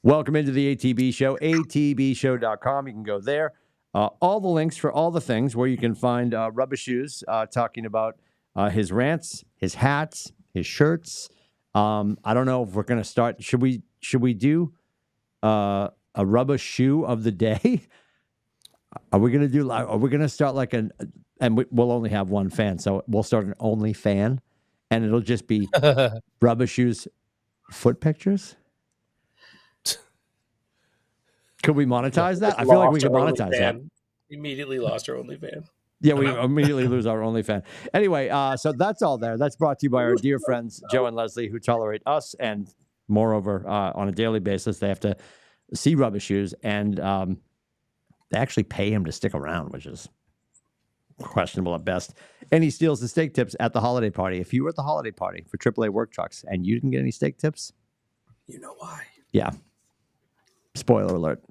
Welcome into the ATB show, atbshow.com. You can go there. All the links for all the things where you can find Rubber Shoes talking about his rants, his hats, his shirts. I don't know if we're going to start. Should we do a rubber shoe of the day? Are we going to start like we'll only have one fan. So we'll start an only fan and it'll just be Rubber Shoes foot pictures. Could we monetize that? I feel like we could monetize that. Immediately lost our OnlyFan. Yeah, we immediately lose our OnlyFan. Anyway, so that's all there. That's brought to you by our dear friends, Joe and Leslie, who tolerate us. And moreover, on a daily basis, they have to see Rubber Shoes. And they actually pay him to stick around, which is questionable at best. And he steals the steak tips at the holiday party. If you were at the holiday party for AAA work trucks and you didn't get any steak tips, you know why. Yeah. Spoiler alert.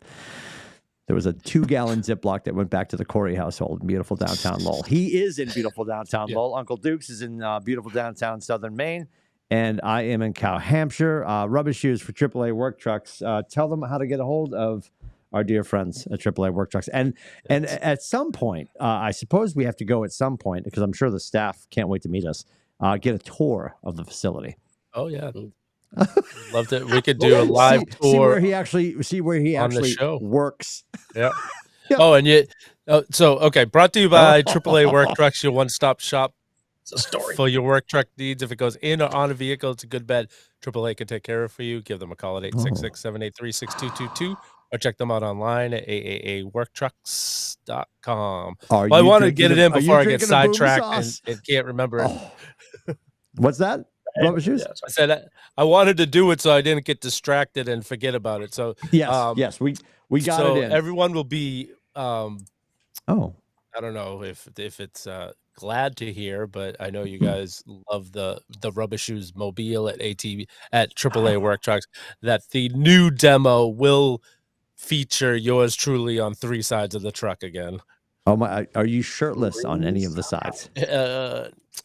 There was a 2-gallon Ziploc that went back to the Corey household in beautiful downtown Lowell. He is in beautiful downtown Lowell. Uncle Duke's is in beautiful downtown Southern Maine. And I am in Cow Hampshire. Rubber Shoes for AAA work trucks. Tell them how to get a hold of our dear friends at AAA work trucks. And at some point, I suppose we have to go at some point, because I'm sure the staff can't wait to meet us, get a tour of the facility. Oh, yeah. Loved it. We could do a live tour. See where he actually works. Yeah. Yep. Oh, and okay. Brought to you by AAA Work Trucks, your one-stop shop. It's a story for your work truck needs. If it goes in or on a vehicle, it's a good bet. AAA can take care of it for you. Give them a call at 866-783-6222 or check them out online at aaaworktrucks.com. I want to get it in before I get sidetracked and can't remember it. What's that? Rubber Shoes? I said I wanted to do it so I didn't get distracted and forget about it. So yes, we got it in. Everyone will be I don't know if it's glad to hear, but I know you guys love the Rubber Shoes mobile at AAA Work Trucks, that the new demo will feature yours truly on 3 sides of the truck again. Oh my, are you shirtless on any of the sides?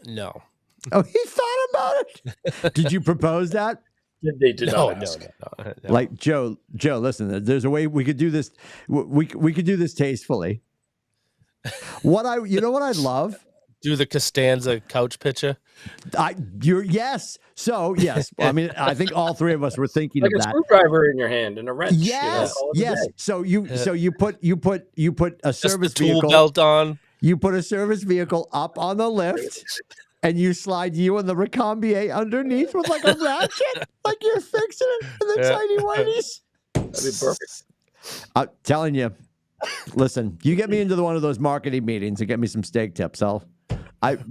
No. Oh, he thought about it. Did you propose that? They did not ask. No. Like Joe, listen, there's a way we could do this. We could do this tastefully. You know what I'd love? Do the Costanza couch picture. Yes. So yes, I mean, I think all 3 of us were thinking like of that. Like a screwdriver in your hand and a wrench. Yes. So you put a service tool vehicle belt on. You put a service vehicle up on the lift. And you slide you and the Recambier underneath with like a ratchet, like you're fixing it in the tiny whiteys. That'd be perfect. I'm telling you, listen, you get me into one of those marketing meetings and get me some steak tips.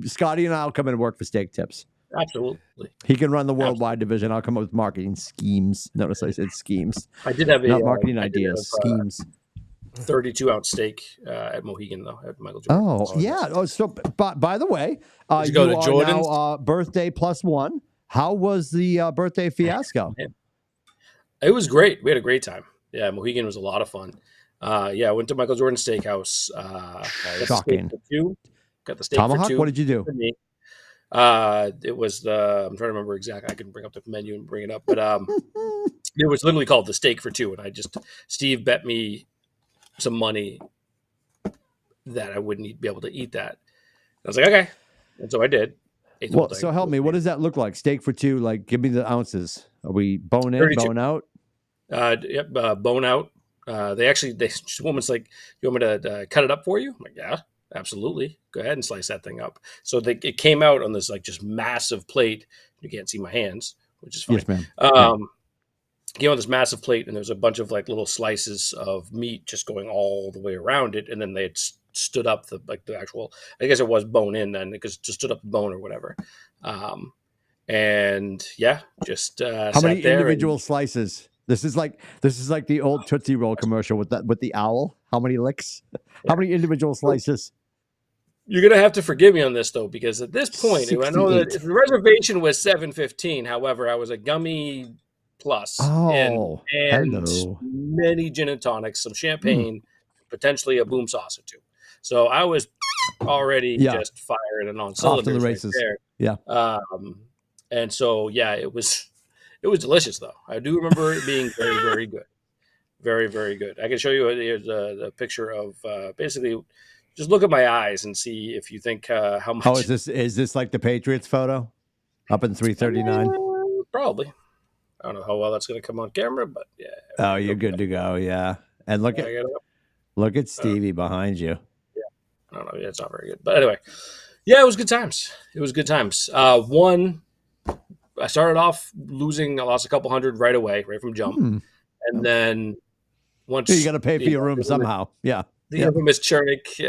Scotty and I'll come in and work for steak tips. Absolutely. He can run the worldwide division. I'll come up with marketing schemes. Notice I said schemes. I did have not marketing ideas, schemes. 32-ounce steak at Mohegan, though, at Michael Jordan. Oh, yeah. Oh, so by the way, you go to Jordan's? Now birthday +1. How was the birthday fiasco? It was great. We had a great time. Yeah, Mohegan was a lot of fun. I went to Michael Jordan Steakhouse. Shocking. Got the steak Tomahawk? for 2. What did you do? It was I'm trying to remember exactly. I can bring up the menu and bring it up. But it was literally called the steak for 2. And Steve bet me some money that I wouldn't be able to eat that. I was like, okay. And so I did. Well, so help me. What does that look like? Steak for 2, like give me the ounces. Are we bone in, 32. bone out? Yep, bone out. This woman's like, you want me to cut it up for you? I'm like, yeah, absolutely. Go ahead and slice that thing up. So it came out on this like just massive plate. You can't see my hands, which is fine. Yes, ma'am. Came on this massive plate, and there's a bunch of like little slices of meat just going all the way around it, and then they had stood up the actual. I guess it was bone in then, because it just stood up the bone or whatever. And yeah, just how many individual slices? This is like the old Tootsie Roll commercial with the owl. How many licks? How many individual slices? You're gonna have to forgive me on this though, because at this point, 68. I know that the reservation was $7.15. However, I was a gummy plus and many gin and tonics, some champagne, potentially a boom sauce or 2. So I was already just firing and on cylinders. Off to the races. Right there. Yeah. And so it was It was delicious, though. I do remember it being very, very good. Very, very good. I can show you the picture of basically. Just look at my eyes and see if you think how much. Oh, is this like the Patriots photo up in 339? Probably. I don't know how well that's going to come on camera, but yeah. Oh, you're good to go. Yeah, and look at Stevie behind you. Yeah, I don't know. Yeah, it's not very good, but anyway, yeah, it was good times. It was good times. I started off losing. I lost a couple hundred right away, right from jump, and then once you got to pay for your room somehow. Yeah, the infamous Chernik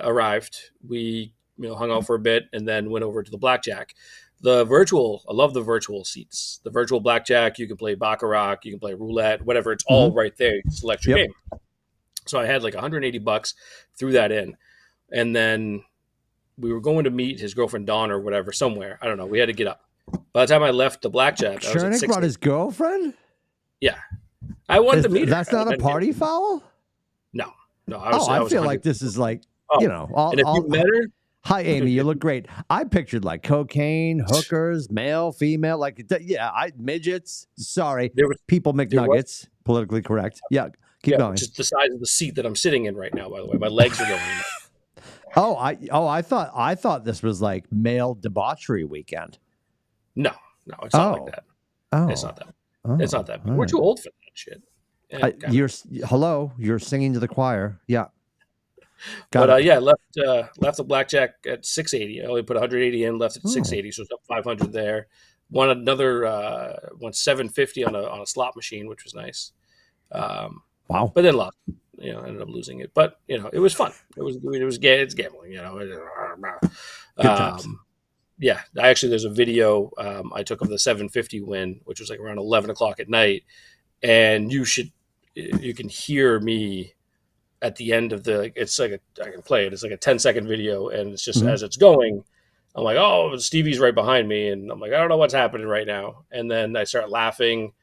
arrived. We hung out for a bit and then went over to the blackjack. I love the virtual seats. The virtual blackjack, you can play baccarat, you can play roulette, whatever. It's all right there. You can select your game. So I had like $180, threw that in, and then we were going to meet his girlfriend Dawn or whatever somewhere. I don't know. We had to get up. By the time I left the blackjack, Chernik brought his girlfriend. Yeah, I wanted to meet her. That's not a party foul. No. I feel like this is like and if you met her. Hi, Amy. You look great. I pictured like cocaine, hookers, male, female, midgets. Sorry, people McNuggets. Politically correct. Yeah, keep going. Just the size of the seat that I'm sitting in right now. By the way, my legs are going. I thought this was like male debauchery weekend. No, it's not like that. Oh, it's not that. It's not that. We're too old for that shit. You're singing to the choir. Yeah. Left the blackjack at 680. I only put 180 in, left at 680, so it's up 500 there. Won 750 on a slot machine, which was nice. Wow! But then lost. Ended up losing it. But it was fun. It's gambling. Good times. Yeah, there's a video I took of the 750 win, which was like around 11 o'clock at night, and you can hear me. At the end of I can play it. It's like a 10-second video, and it's just as it's going, I'm like, oh, Stevie's right behind me, and I'm like, I don't know what's happening right now. And then I start laughing,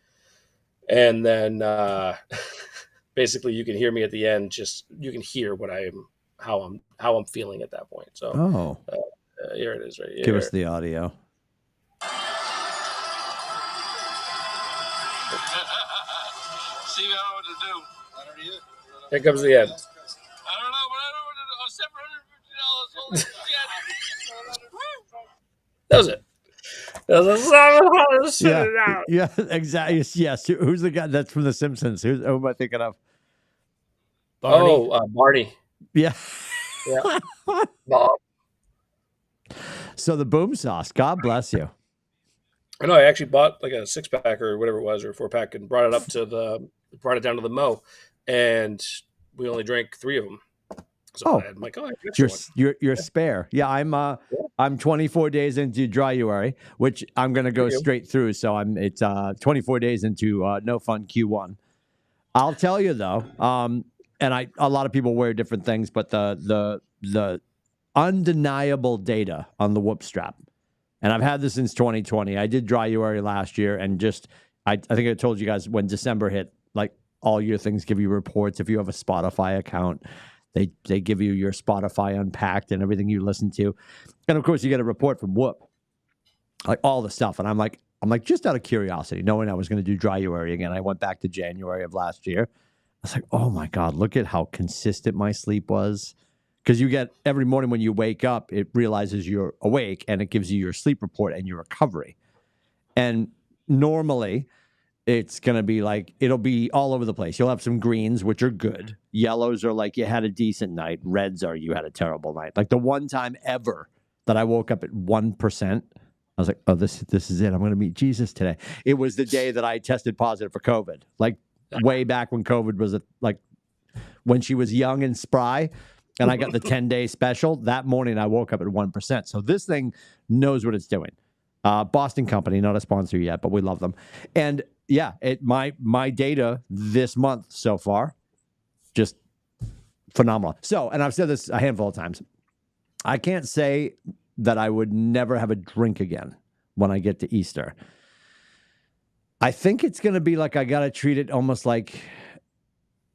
and then basically you can hear me at the end. Just you can hear how I'm feeling at that point. So here it is, right here. Give us the audio. See, I don't know what to do. I don't either. Here comes the end. I don't know, but I don't know what to do. $700. That was it. That was $700. Yeah, exactly. Yes. Who's the guy that's from The Simpsons? Who am I thinking of? Barney. Barney. Yeah. Bob. So the boom sauce. God bless you. I know. I actually bought like a 6-pack or whatever it was, or a 4-pack, and brought it down to the Mo. And we only drank 3 of them. So I'm like, you're spare. Yeah, I'm 24 days into Dryuary, which I'm gonna go straight through. So it's 24 days into No Fun Q1. I'll tell you though, and a lot of people wear different things, but the undeniable data on the whoop strap, and I've had this since 2020. I did Dryuary last year, and I think I told you guys when December hit, like. All your things give you reports. If you have a Spotify account, they give you your Spotify Unpacked and everything you listen to. And of course, you get a report from Whoop, like all the stuff. And I'm like, just out of curiosity, knowing I was going to do Dryuary again, I went back to January of last year. I was like, oh my God, look at how consistent my sleep was. Because you get every morning when you wake up, it realizes you're awake and it gives you your sleep report and your recovery. And normally, it's going to be like, it'll be all over the place. You'll have some greens, which are good. Yellows are like you had a decent night. Reds are you had a terrible night. Like the one time ever that I woke up at 1%, I was like, oh, this is it. I'm going to meet Jesus today. It was the day that I tested positive for COVID. Like way back when COVID was like when she was young and spry and I got the 10-day special. That morning I woke up at 1%. So this thing knows what it's doing. Boston company, not a sponsor yet, but we love them. And yeah, my data this month so far, just phenomenal. So, and I've said this a handful of times, I can't say that I would never have a drink again when I get to Easter. I think it's going to be like I got to treat it almost like,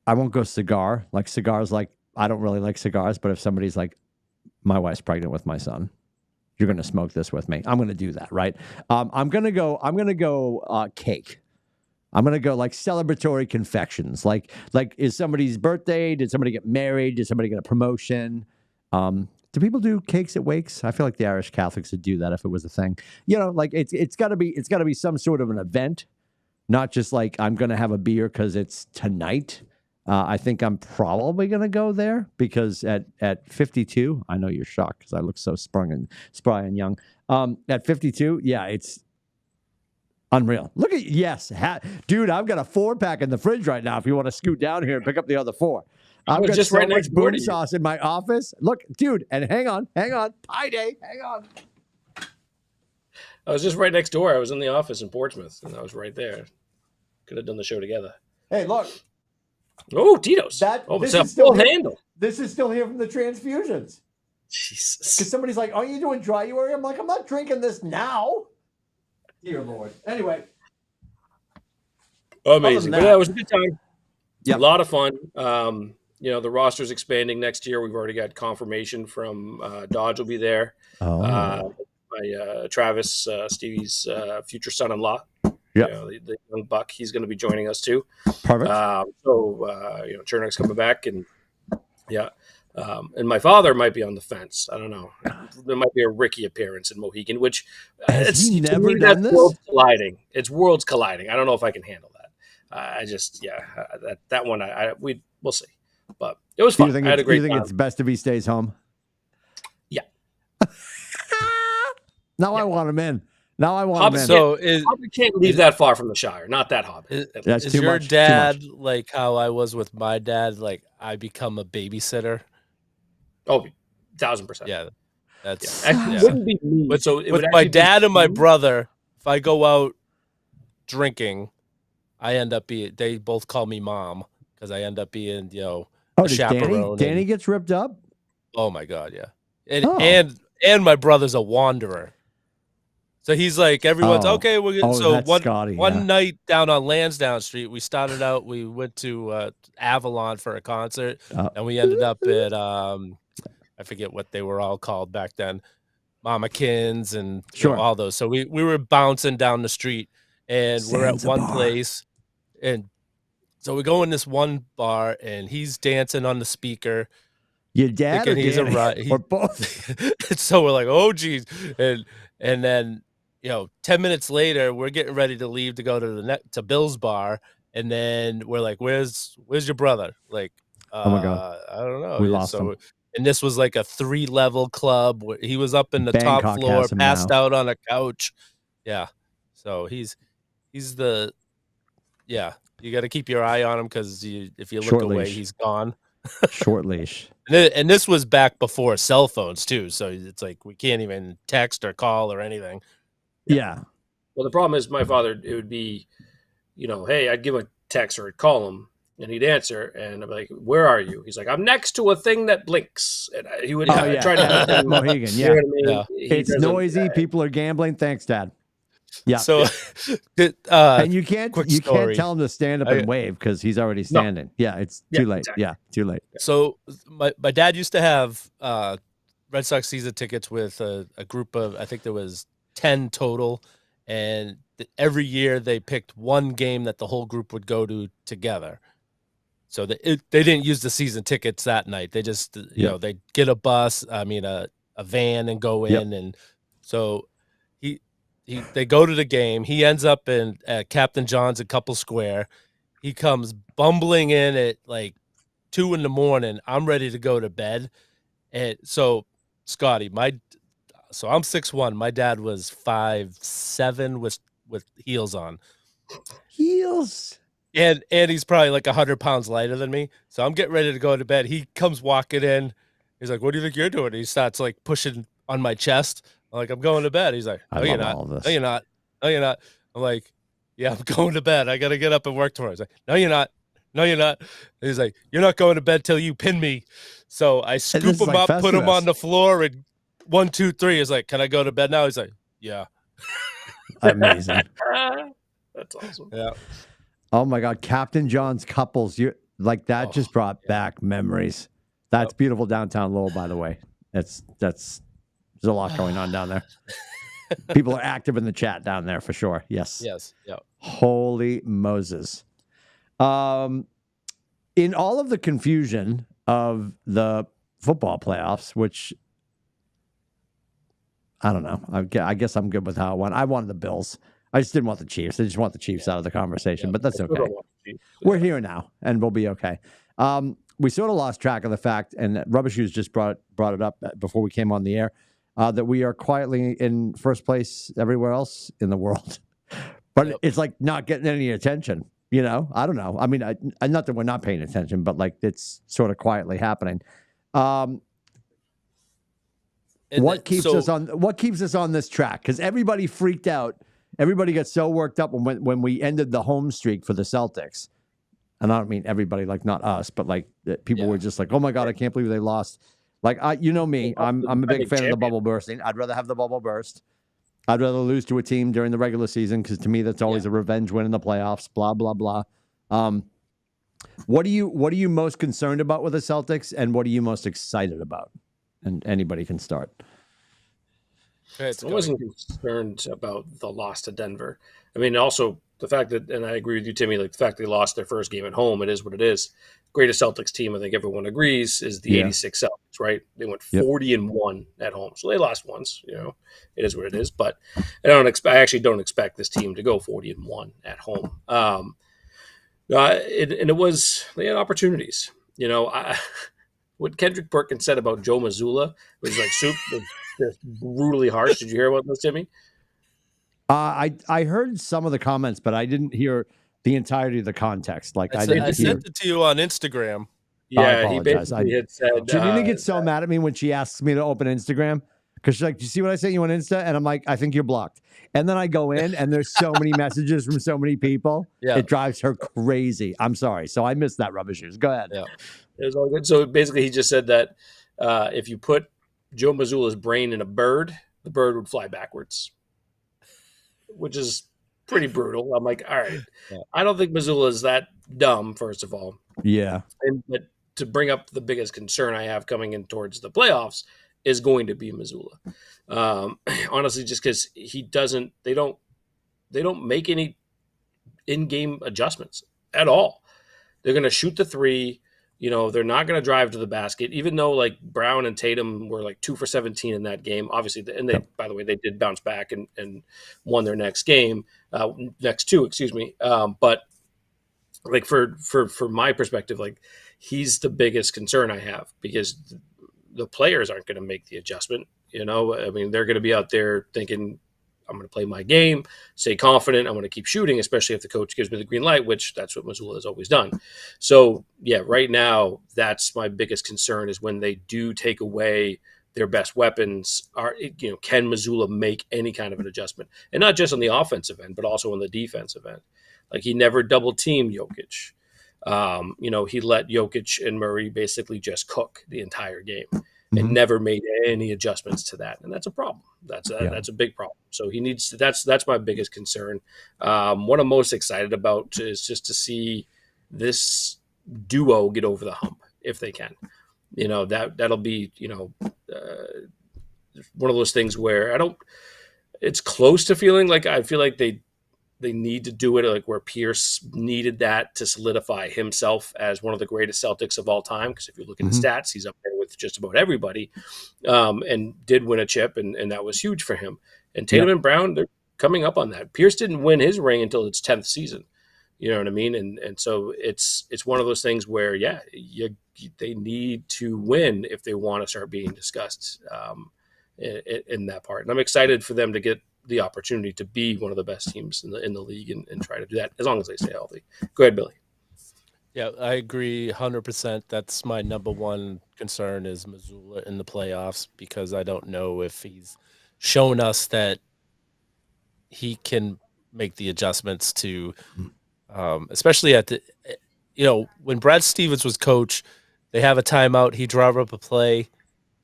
I won't go cigar. Like cigars, like I don't really like cigars, but if somebody's like, my wife's pregnant with my son, you're going to smoke this with me. I'm going to do that, right? I'm going to go cake. I'm going to go like celebratory confections. Like is somebody's birthday? Did somebody get married? Did somebody get a promotion? Do people do cakes at wakes? I feel like the Irish Catholics would do that if it was a thing. Like it's got to be some sort of an event, not just like I'm going to have a beer because it's tonight. I think I'm probably going to go there because at 52, I know you're shocked because I look so spry and young. At 52, yeah, it's unreal. Look at dude, I've got a 4-pack in the fridge right now. If you want to scoot down here and pick up the other 4, I've got just so right much next door boom to you. sauce in my office. Look, dude, and hang on, pie day, hang on. I was just right next door. I was in the office in Portsmouth, and I was right there. Could have done the show together. Hey, look. Oh, Tito's. This it's a full handle. This is still here from the transfusions. Jesus. Because somebody's like, "Are you doing dry URI?" I'm like, "I'm not drinking this now." Dear Lord. Anyway. Amazing. But yeah, it was a good time. Yeah. A lot of fun. The roster's expanding next year. We've already got confirmation from Dodge will be there. Oh. By Travis, Stevie's future son-in-law. Yeah. The young buck. He's going to be joining us too. Perfect. Chernyk's coming back, and yeah. And my father might be on the fence. I don't know. There might be a Ricky appearance in Mohegan, which Has he never done this? Worlds colliding. It's worlds colliding. I don't know if I can handle that. That one. We'll see. But it was fun. I had a great time. It's best if he stays home? Yeah. Now I want him in. So Hobbit can't leave that far from the Shire. Not that Hobbit. Is your dad like how I was with my dad? Like I become a babysitter. Oh, 1,000%. Yeah, that's It wouldn't be me. But so with my dad and my brother, if I go out drinking, I end up being. They both call me mom because I end up being a chaperone. Danny gets ripped up. Oh my God, yeah, and my brother's a wanderer. So he's like, everyone's okay. One night down on Lansdowne Street, we started out. We went to Avalon for a concert, and we ended up at I forget what they were all called back then, Mama Kins and all those. So we were bouncing down the street, and we're at one place, and so we go in this one bar, and he's dancing on the speaker. Your dad or he's Danny? Or both? So we're like, oh geez, and then 10 minutes later, we're getting ready to leave to go to Bill's bar, and then we're like, where's your brother? Like, oh my God, I don't know. We lost him. And this was like a 3-level club. He was up in the top floor, passed out on a couch. Yeah. So he's the, yeah, you got to keep your eye on him because if you look away, he's gone. Short leash. And this was back before cell phones too. So it's like, we can't even text or call or anything. Yeah. Well, the problem is my father, it would be, hey, I'd give a text or I'd call him and he'd answer. And I'm like, where are you? He's like, I'm next to a thing that blinks. And he would try to Mohegan. Yeah. It's noisy. People are gambling. Thanks, Dad. Yeah. So, and you can't tell him to stand up and wave because he's already standing. No. Yeah. It's too late. Exactly. Yeah. Too late. So my dad used to have Red Sox season tickets with a group of, I think there was 10 total, and every year they picked one game that the whole group would go to together. So they didn't use the season tickets that night. They just they get a bus, a van, and go in. And so they go to the game. He ends up at Captain John's at Couple Square. He comes bumbling in at like 2 a.m. I'm ready to go to bed, and so Scotty, so I'm 6'1". My dad was 5'7" with heels on. Heels. And he's probably like 100 pounds lighter than me. So I'm getting ready to go to bed. He comes walking in. He's like, "What do you think you're doing?" He starts like pushing on my chest. I'm like, "I'm going to bed." He's like, "No, you're not. No, you're not. No, you're not." I'm like, "Yeah, I'm going to bed. I got to get up and work tomorrow." He's like, "No, you're not. No, you're not." He's like, "You're not going to bed till you pin me." So I scoop him up, put him on the floor, and 1, 2, 3. He's like, "Can I go to bed now?" He's like, "Yeah." Amazing. That's awesome. Yeah. Oh my God, Captain John's couples. You like that just brought back memories. That's beautiful downtown Lowell, by the way. That's There's a lot going on down there. People are active in the chat down there for sure. Yes. Yes. Yeah. Holy Moses. In all of the confusion of the football playoffs, which I don't know. I guess I'm good with how it went. I wanted the Bills. I just didn't want the Chiefs. I just want the Chiefs out of the conversation, but that's okay. We're here now, and we'll be okay. We sort of lost track of the fact, and Rubber Shoes just brought it up before we came on the air, that we are quietly in first place everywhere else in the world. But it's like not getting any attention. You know, I don't know. I mean, not that we're not paying attention, but like it's sort of quietly happening. What keeps us on this track? Because everybody freaked out. Everybody got so worked up when we ended the home streak for the Celtics. And I don't mean everybody, like not us, but like people were just like, "Oh my God, I can't believe they lost." Like you know me, I'm a big fan of the bubble bursting. I'd rather have the bubble burst. I'd rather lose to a team during the regular season because to me that's always a revenge win in the playoffs. Blah blah blah. What are you most concerned about with the Celtics, and what are you most excited about? And anybody can start. I wasn't concerned about the loss to Denver. I mean, also the fact that, and I agree with you, Timmy, like the fact they lost their first game at home, it is what it is. Greatest Celtics team, I think everyone agrees, is the 86 Celtics, right? They went 40-1 at home. So they lost once, you know, it is what it is. But I actually don't expect this team to go 40-1 at home. They had opportunities. You know, what Kendrick Perkins said about Joe Mazzulla was like just brutally harsh. Did you hear about this, Timmy? I heard some of the comments, but I didn't hear the entirety of the context. Like I sent it to you on Instagram. Yeah, I apologize. He had said, Janina gets so mad at me when she asks me to open Instagram because she's like, "Do you see what I sent you on Insta?" And I'm like, "I think you're blocked." And then I go in, and there's so many messages from so many people. Yeah. It drives her crazy. I'm sorry. So I missed that, Rubber Shoes. Go ahead. Yeah, it was all good. So basically, he just said that if you put Joe Mazzulla's brain in a bird, the bird would fly backwards, which is pretty brutal. I'm like, all right, I don't think Mazzulla is that dumb, first of all. Yeah. But to bring up the biggest concern I have coming in towards the playoffs is going to be Mazzulla. Honestly, just because they don't make any in-game adjustments at all. They're going to shoot the three. You know, they're not going to drive to the basket, even though like Brown and Tatum were like 2 for 17 in that game. Obviously, by the way, they did bounce back and won their next two, excuse me. But like for my perspective, like he's the biggest concern I have because the players aren't going to make the adjustment. You know, I mean, they're going to be out there thinking, I'm going to play my game, stay confident. I'm going to keep shooting, especially if the coach gives me the green light, which that's what Mazzulla has always done. So, yeah, right now, that's my biggest concern is when they do take away their best weapons, can Mazzulla make any kind of an adjustment? And not just on the offensive end, but also on the defensive end. Like he never double-teamed Jokic. He let Jokic and Murray basically just cook the entire game. And never made any adjustments to that, and that's a problem. That's a big problem. So he needs to. That's my biggest concern. What I'm most excited about is just to see this duo get over the hump if they can. You know that'll be one of those things where it's close to feeling like I feel like they need to do it like where Pierce needed that to solidify himself as one of the greatest Celtics of all time. Because if you look at the stats, he's up there with just about everybody, and did win a chip, and that was huge for him. And Tatum and Brown, they're coming up on that. Pierce didn't win his ring until its 10th season. You know what I mean? And so it's one of those things where, they need to win if they want to start being discussed in that part. And I'm excited for them to get the opportunity to be one of the best teams in the league and try to do that as long as they stay healthy. Go ahead, Billy. Yeah, I agree 100%. That's my number one concern is Mazzulla in the playoffs because I don't know if he's shown us that he can make the adjustments to, especially at the, when Brad Stevens was coach, they have a timeout, he draw up a play,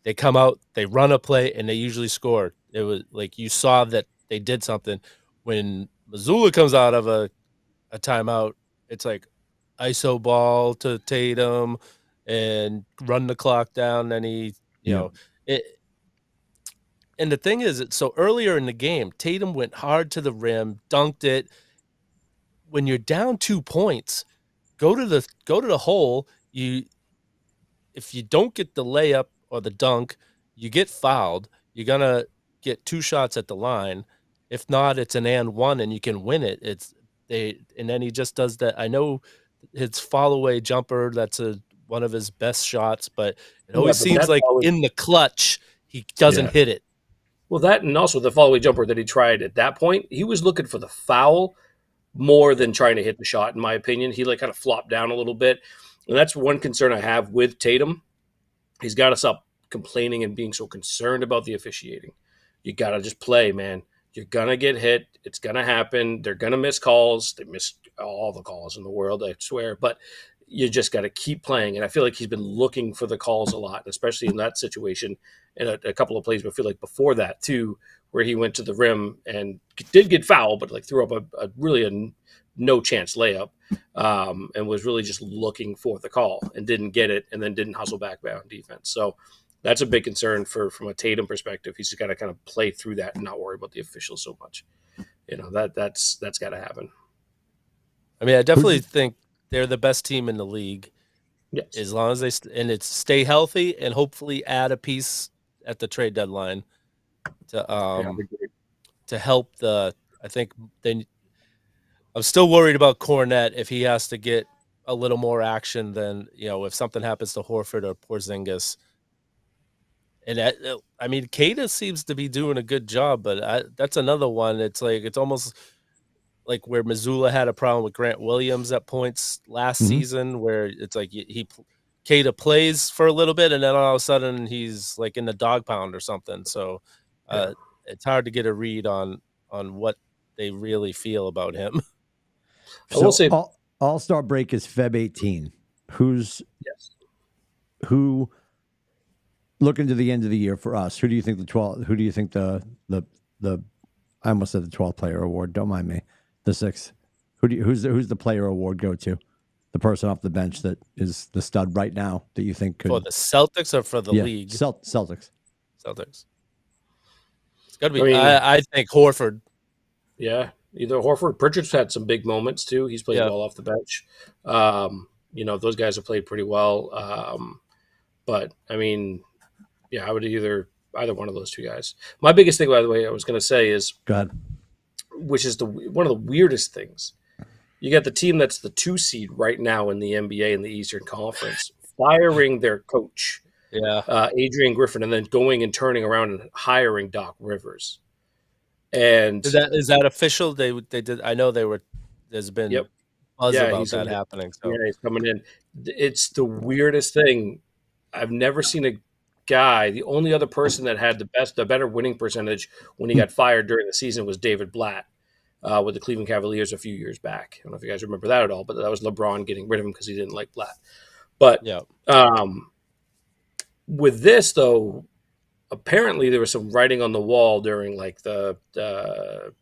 they come out, they run a play, and they usually score. It was like you saw that they did something. When Mazzulla comes out of a timeout, it's like ISO ball to Tatum and run the clock down. And he, And the thing is, so earlier in the game, Tatum went hard to the rim, dunked it. When you're down 2 points, go to the hole. If you don't get the layup or the dunk, you get fouled. You're gonna get 2 shots at the line. If not, it's an and one, and you can win it. And then he just does that. I know his fall away jumper. That's one of his best shots, but it always seems like in the clutch he doesn't hit it. Well, that and also the follow away jumper that he tried at that point, he was looking for the foul more than trying to hit the shot. In my opinion, he kind of flopped down a little bit, and that's one concern I have with Tatum. He's got to stop complaining and being so concerned about the officiating. You got to just play, man. You're going to get hit. It's going to happen. They're going to miss calls. They miss all the calls in the world, I swear. But you just got to keep playing. And I feel like he's been looking for the calls a lot, especially in that situation and a couple of plays. But I feel like before that, too, where he went to the rim and did get fouled, but threw up a really no chance layup. And was really just looking for the call and didn't get it, and then didn't hustle back on defense. So that's a big concern from a Tatum perspective. He's got to kind of play through that and not worry about the officials so much. That's got to happen. I mean, I definitely think they're the best team in the league. Yes. As long as they stay healthy and hopefully add a piece at the trade deadline to help I think I'm still worried about Cornet if he has to get a little more action than, if something happens to Horford or Porzingis. And I mean, Kata seems to be doing a good job, but that's another one. It's almost like where Missoula had a problem with Grant Williams at points last season, where it's like Kata plays for a little bit, and then all of a sudden he's like in the dog pound or something. So it's hard to get a read on what they really feel about him. I will say All-Star break is Feb 18. Who looking to the end of the year for us? Who do you think who do you think the I almost said the 12th player award, don't mind me. The 6th. Who's the player award go to? The person off the bench that is the stud right now that you think could, for the Celtics or for the league? Celtics. It's got to be. I think Horford. Yeah, either Horford. Pritchard's had some big moments too. He's played well off the bench. Those guys have played pretty well. But I mean, I would either one of those two guys. My biggest thing, by the way, I was going to say is, go ahead, which is one of the weirdest things. You got the team that's the 2 seed right now in the NBA in the Eastern Conference firing their coach, Adrian Griffin, and then going and turning around and hiring Doc Rivers. And is that official? They did. I know they were. There's been buzz about that happening. So he's coming in. It's the weirdest thing. I've never seen a guy. The only other person that had the better winning percentage when he got fired during the season was David Blatt with the Cleveland Cavaliers a few years back. I don't know if you guys remember that at all, but that was LeBron getting rid of him because he didn't like Blatt. But with this though, apparently there was some writing on the wall during the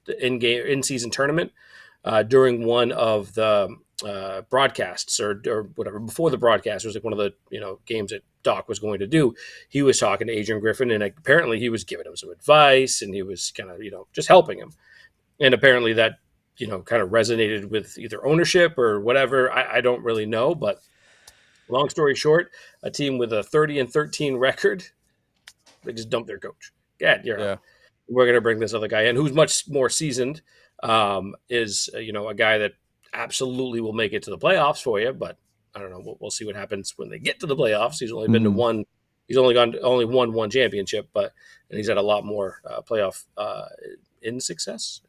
in-season tournament during one of the broadcasts or whatever before the broadcast. It was like one of the games that Doc was going to do. He was talking to Adrian Griffin, and apparently he was giving him some advice, and he was kind of just helping him. And apparently that kind of resonated with either ownership or whatever. I don't really know, but long story short, a team with a 30-13 record, they just dumped their coach. We're going to bring this other guy in who's much more seasoned. Is a guy that absolutely will make it to the playoffs for you, but I don't know. We'll see what happens when they get to the playoffs. He's only been to one. He's only won one championship, and he's had a lot more playoff unsuccess,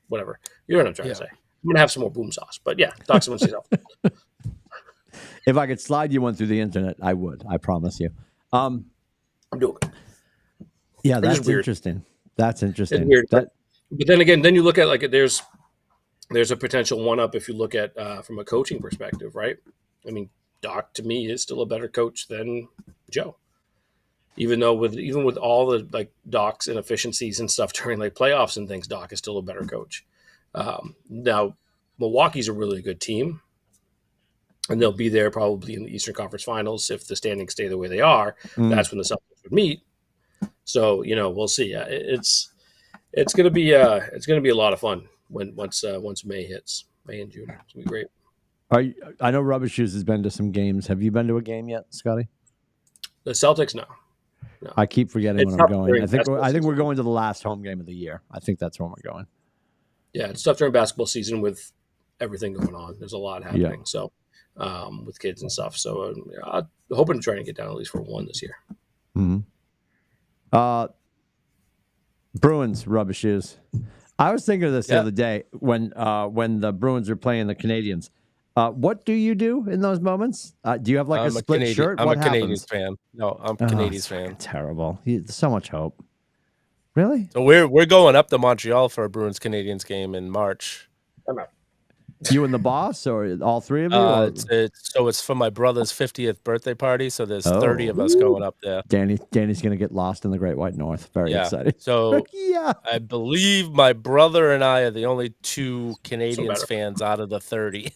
whatever. You know what I'm trying to say. I'm gonna have some more boom sauce, but talk to yourself. If I could slide you one through the internet, I would. I promise you. I'm doing it. Yeah, that's interesting. That's interesting. It's weird. But then again, you look at there's a potential one-up if you look at from a coaching perspective, right? I mean, Doc to me is still a better coach than Joe, even with all the Doc's inefficiencies and stuff during playoffs and things. Doc is still a better coach. Now, Milwaukee's a really good team, and they'll be there probably in the Eastern Conference Finals if the standings stay the way they are. That's when the Celtics would meet. So we'll see. It's gonna be a lot of fun once May hits. May and June. It's gonna be great. I know Rubber Shoes has been to some games. Have you been to a game yet, Scotty? The Celtics, no. I keep forgetting It's when I'm tough going. during I think basketball we're season. going to the last home game of the year. I think that's when we're going. Yeah, it's tough during basketball season with everything going on. There's a lot happening. So with kids and stuff. So I'm hoping to try and get down at least for one this year. Mm-hmm. Bruins Rubber Shoes. I was thinking of this the other day when the Bruins were playing the Canadians. What do you do in those moments? Do you have like a split shirt? I'm what a Canadians fan. No, I'm a Canadians fan. Terrible. There's so much hope. Really? So we're going up to Montreal for a Bruins Canadians game in March. I'm out. You and the boss, or all three of you? It's for my brother's 50th birthday party. So there's 30 of us going up there. Danny's going to get lost in the Great White North. Very excited. So yeah, I believe my brother and I are the only two Canadians fans out of the 30.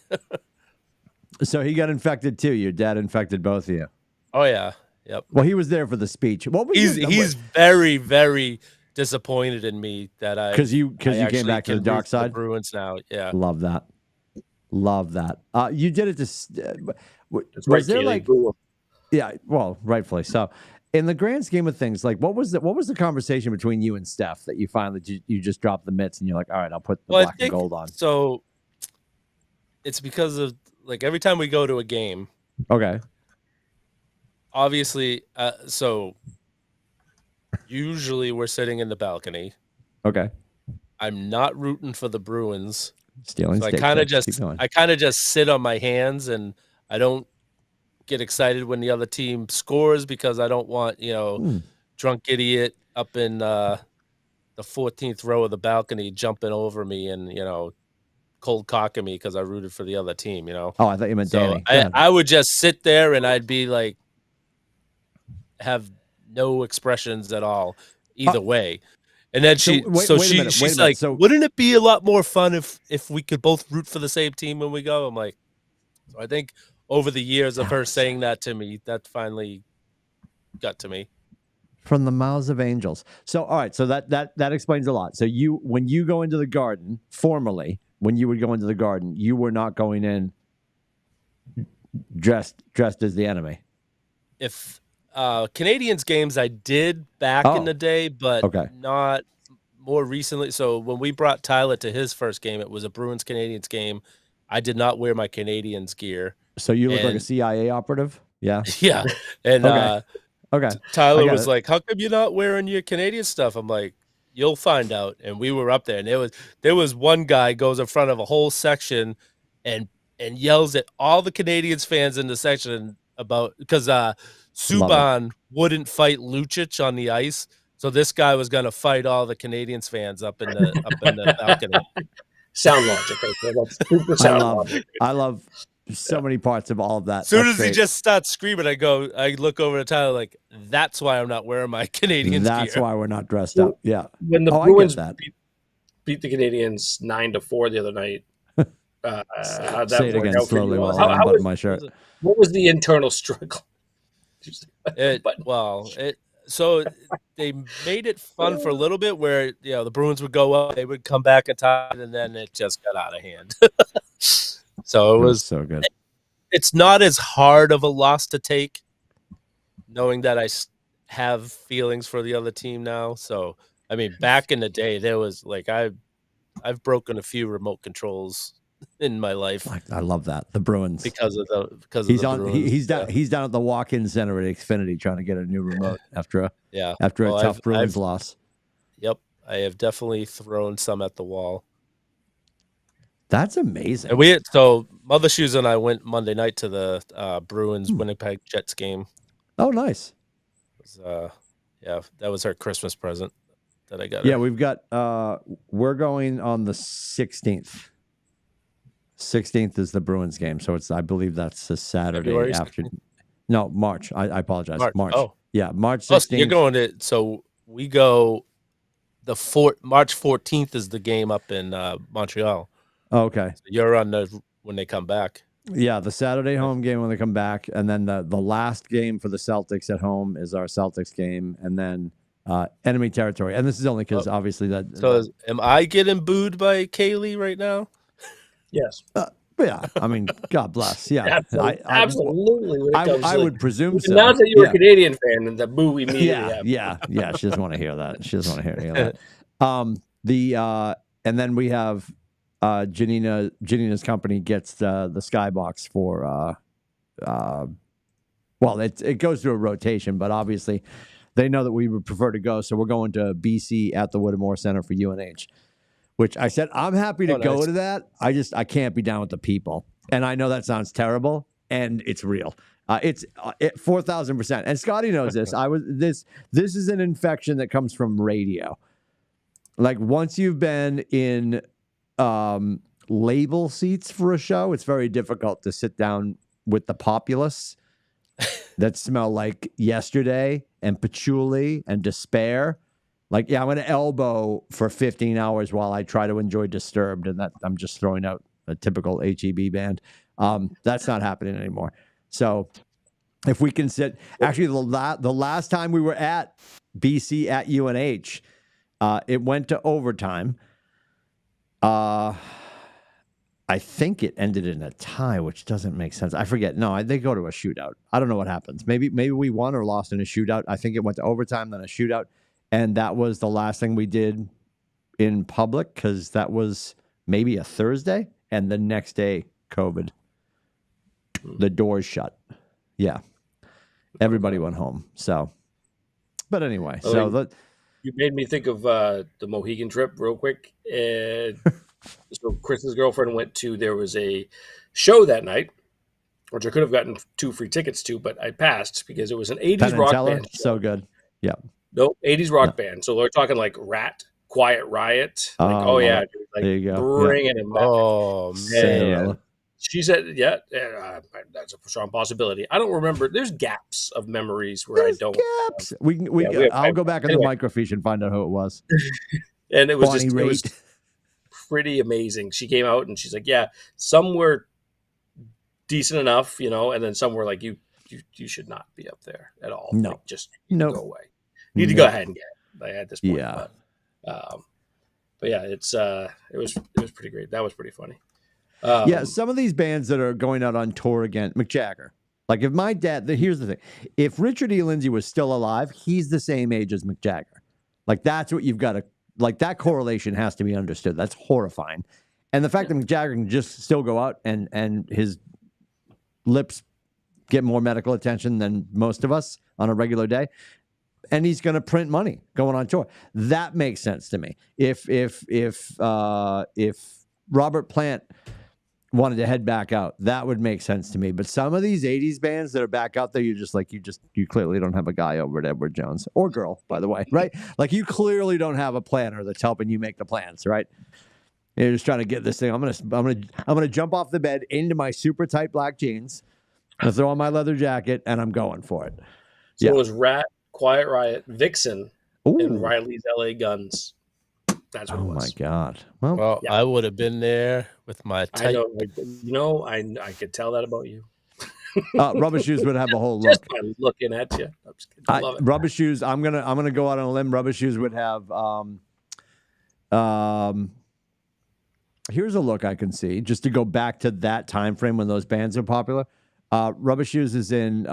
So he got infected too. Your dad infected both of you. Oh yeah. Yep. Well, he was there for the speech. What was he's very, very disappointed in me that because you came back to the dark side. The Bruins now. Yeah. Love that. You did it to. Was right, there like? Yeah. Well, rightfully so. In the grand scheme of things, like what was the conversation between you and Steph that you finally you just dropped the mitts and you're like, all right, I'll put the black and gold on. So it's because of like every time we go to a game. Okay. Obviously, so usually we're sitting in the balcony. Okay. I'm not rooting for the Bruins. Stealing. So I kind of just sit on my hands and I don't get excited when the other team scores because I don't want, drunk idiot up in the 14th row of the balcony jumping over me and, cold cocking me because I rooted for the other team, Oh, I thought you meant Danny. I would just sit there and I'd be like, have no expressions at all either way. And then she's like, wouldn't it be a lot more fun if we could both root for the same team when we go? I'm like, so I think over the years of her saying that to me, that finally got to me. From the mouths of angels. So, all right. So that explains a lot. So when you go into the Garden, formally, when you would go into the Garden, you were not going in dressed as the enemy. If Canadians games I did back in the day, but not more recently. So when we brought Tyler to his first game, it was a Bruins Canadians game. I did not wear my Canadians gear. So you look like a CIA operative? Yeah. Yeah. And okay. Tyler was like, how come you're not wearing your Canadian stuff? I'm like, you'll find out. And we were up there and there was one guy goes in front of a whole section and yells at all the Canadians fans in the section about because Subban wouldn't fight Lucic on the ice, so this guy was going to fight all the Canadians fans up in the balcony. Sound logic, right there. That's super sound logic. I love so many parts of all of that. As soon as he just starts screaming, I look over to Tyler like, that's why I'm not wearing my Canadians gear. That's why we're not dressed up. Yeah. When the Bruins beat the Canadians 9-4 the other night. Say it again slowly while I unbutton my shirt. What was the internal struggle? So they made it fun for a little bit where the Bruins would go up, they would come back and tie it, and then it just got out of hand. So it was so good. It's not as hard of a loss to take, knowing that I have feelings for the other team now. So I mean, back in the day, there was like I've broken a few remote controls in my life. I love that. The Bruins because of the Bruins. He's down at the walk-in center at Xfinity trying to get a new remote after a tough Bruins loss. Yep, I have definitely thrown some at the wall. That's amazing. And so Mother Shoes and I went Monday night to the Bruins Winnipeg Jets game. Oh, nice. That was her Christmas present that I got. Yeah, we've got. We're going on the 16th. 16th is the Bruins game, so I believe that's a Saturday February after. 16th? No, March. I apologize. March. Oh, yeah, March 16th. Oh, so you're going to. So we go. March 14th is the game up in Montreal. Oh, okay. So you're on when they come back. Yeah, the Saturday home game when they come back, and then the last game for the Celtics at home is our Celtics game, and then enemy territory. And this is only because obviously that. So am I getting booed by Kaylee right now? Yes. Yeah, I mean, God bless. Yeah, Absolutely. When it comes I would presume so. Now that you're a Canadian fan, and the boo immediately happens. Yeah. She doesn't want to hear that. She doesn't want to hear any of that. And then we have Janina's company gets the skybox for well, it goes through a rotation, but obviously they know that we would prefer to go, so we're going to BC at the Whittemore Center for UNH. Which I said, I'm happy to go to that. I can't be down with the people. And I know that sounds terrible, and it's real. It's 4,000%. And Scotty knows this. This is an infection that comes from radio. Like once you've been in label seats for a show, it's very difficult to sit down with the populace that smell like yesterday and patchouli and despair. Like, yeah, I'm going to elbow for 15 hours while I try to enjoy Disturbed, and that I'm just throwing out a typical ATB band. That's not happening anymore. So if we can sit, actually, the last time we were at BC at UNH, it went to overtime. I think it ended in a tie, which doesn't make sense. I forget. No, they go to a shootout. I don't know what happens. Maybe we won or lost in a shootout. I think it went to overtime, then a shootout. And that was the last thing we did in public because that was maybe a Thursday. And the next day, COVID. The doors shut. Yeah. Everybody went home. So, but anyway. You made me think of the Mohegan trip real quick. So Chris's girlfriend went to, there was a show that night, which I could have gotten 2 free tickets to, but I passed because it was an 80s rock band. So good. Yeah. Nope, 80s rock band. So we're talking like Rat, Quiet Riot. Like, dude, like, there you go. Bringing him back. Oh, man. She said, that's a strong possibility. I don't remember. There's gaps of memories where There's I don't. Gaps. I'll go back in the microfiche and find out who it was. And it was it was pretty amazing. She came out and she's like, yeah, some were decent enough, and then some were like, you should not be up there at all. No. Like, just go away. You need to go ahead and get it at this point. Yeah. But yeah, it was pretty great. That was pretty funny. Some of these bands that are going out on tour again, Mick Jagger. Like if my dad, here's the thing. If Richard E. Lindsay was still alive, he's the same age as Mick Jagger. Like that's what you've got to, like that correlation has to be understood. That's horrifying. And the fact that Mick Jagger can just still go out and his lips get more medical attention than most of us on a regular day. And he's going to print money going on tour. That makes sense to me. If Robert Plant wanted to head back out, that would make sense to me. But some of these 80s bands that are back out there, you clearly don't have a guy over at Edward Jones or girl, by the way, right? Like you clearly don't have a planner that's helping you make the plans, right? You're just trying to get this thing. I'm gonna jump off the bed into my super tight black jeans, I'm gonna throw on my leather jacket, and I'm going for it. So it was Rat, Quiet Riot, Vixen, and Riley's LA Guns. That's what it was. Oh my God! Well, I would have been there with my tight. I could tell that about you. Rubber Shoes would have a whole look. Just by looking at you. I'm just kidding. I love it. Rubber Shoes. I'm gonna go out on a limb. Rubber Shoes would have. Here's a look I can see just to go back to that time frame when those bands are popular. Rubber Shoes is in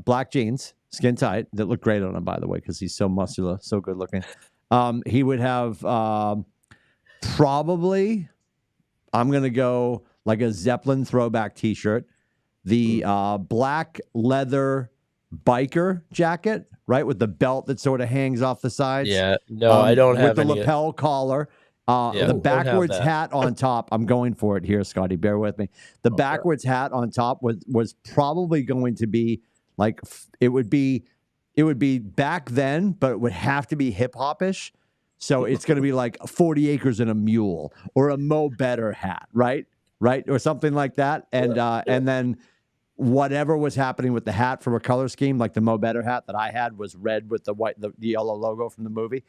black jeans, skin tight, that look great on him, by the way, because he's so muscular, so good looking. He would have probably, I'm going to go like a Zeppelin throwback t-shirt, the black leather biker jacket, right, with the belt that sort of hangs off the sides. Yeah, no, I don't have with the lapel collar. The backwards hat on top. I'm going for it here, Scotty. Bear with me. The backwards hat on top was probably going to be like it would be back then, but it would have to be hip hop-ish. So it's going to be like 40 acres and a mule or a Mo Better hat, right, or something like that. And and then whatever was happening with the hat from a color scheme, like the Mo Better hat that I had was red with the yellow logo from the movie.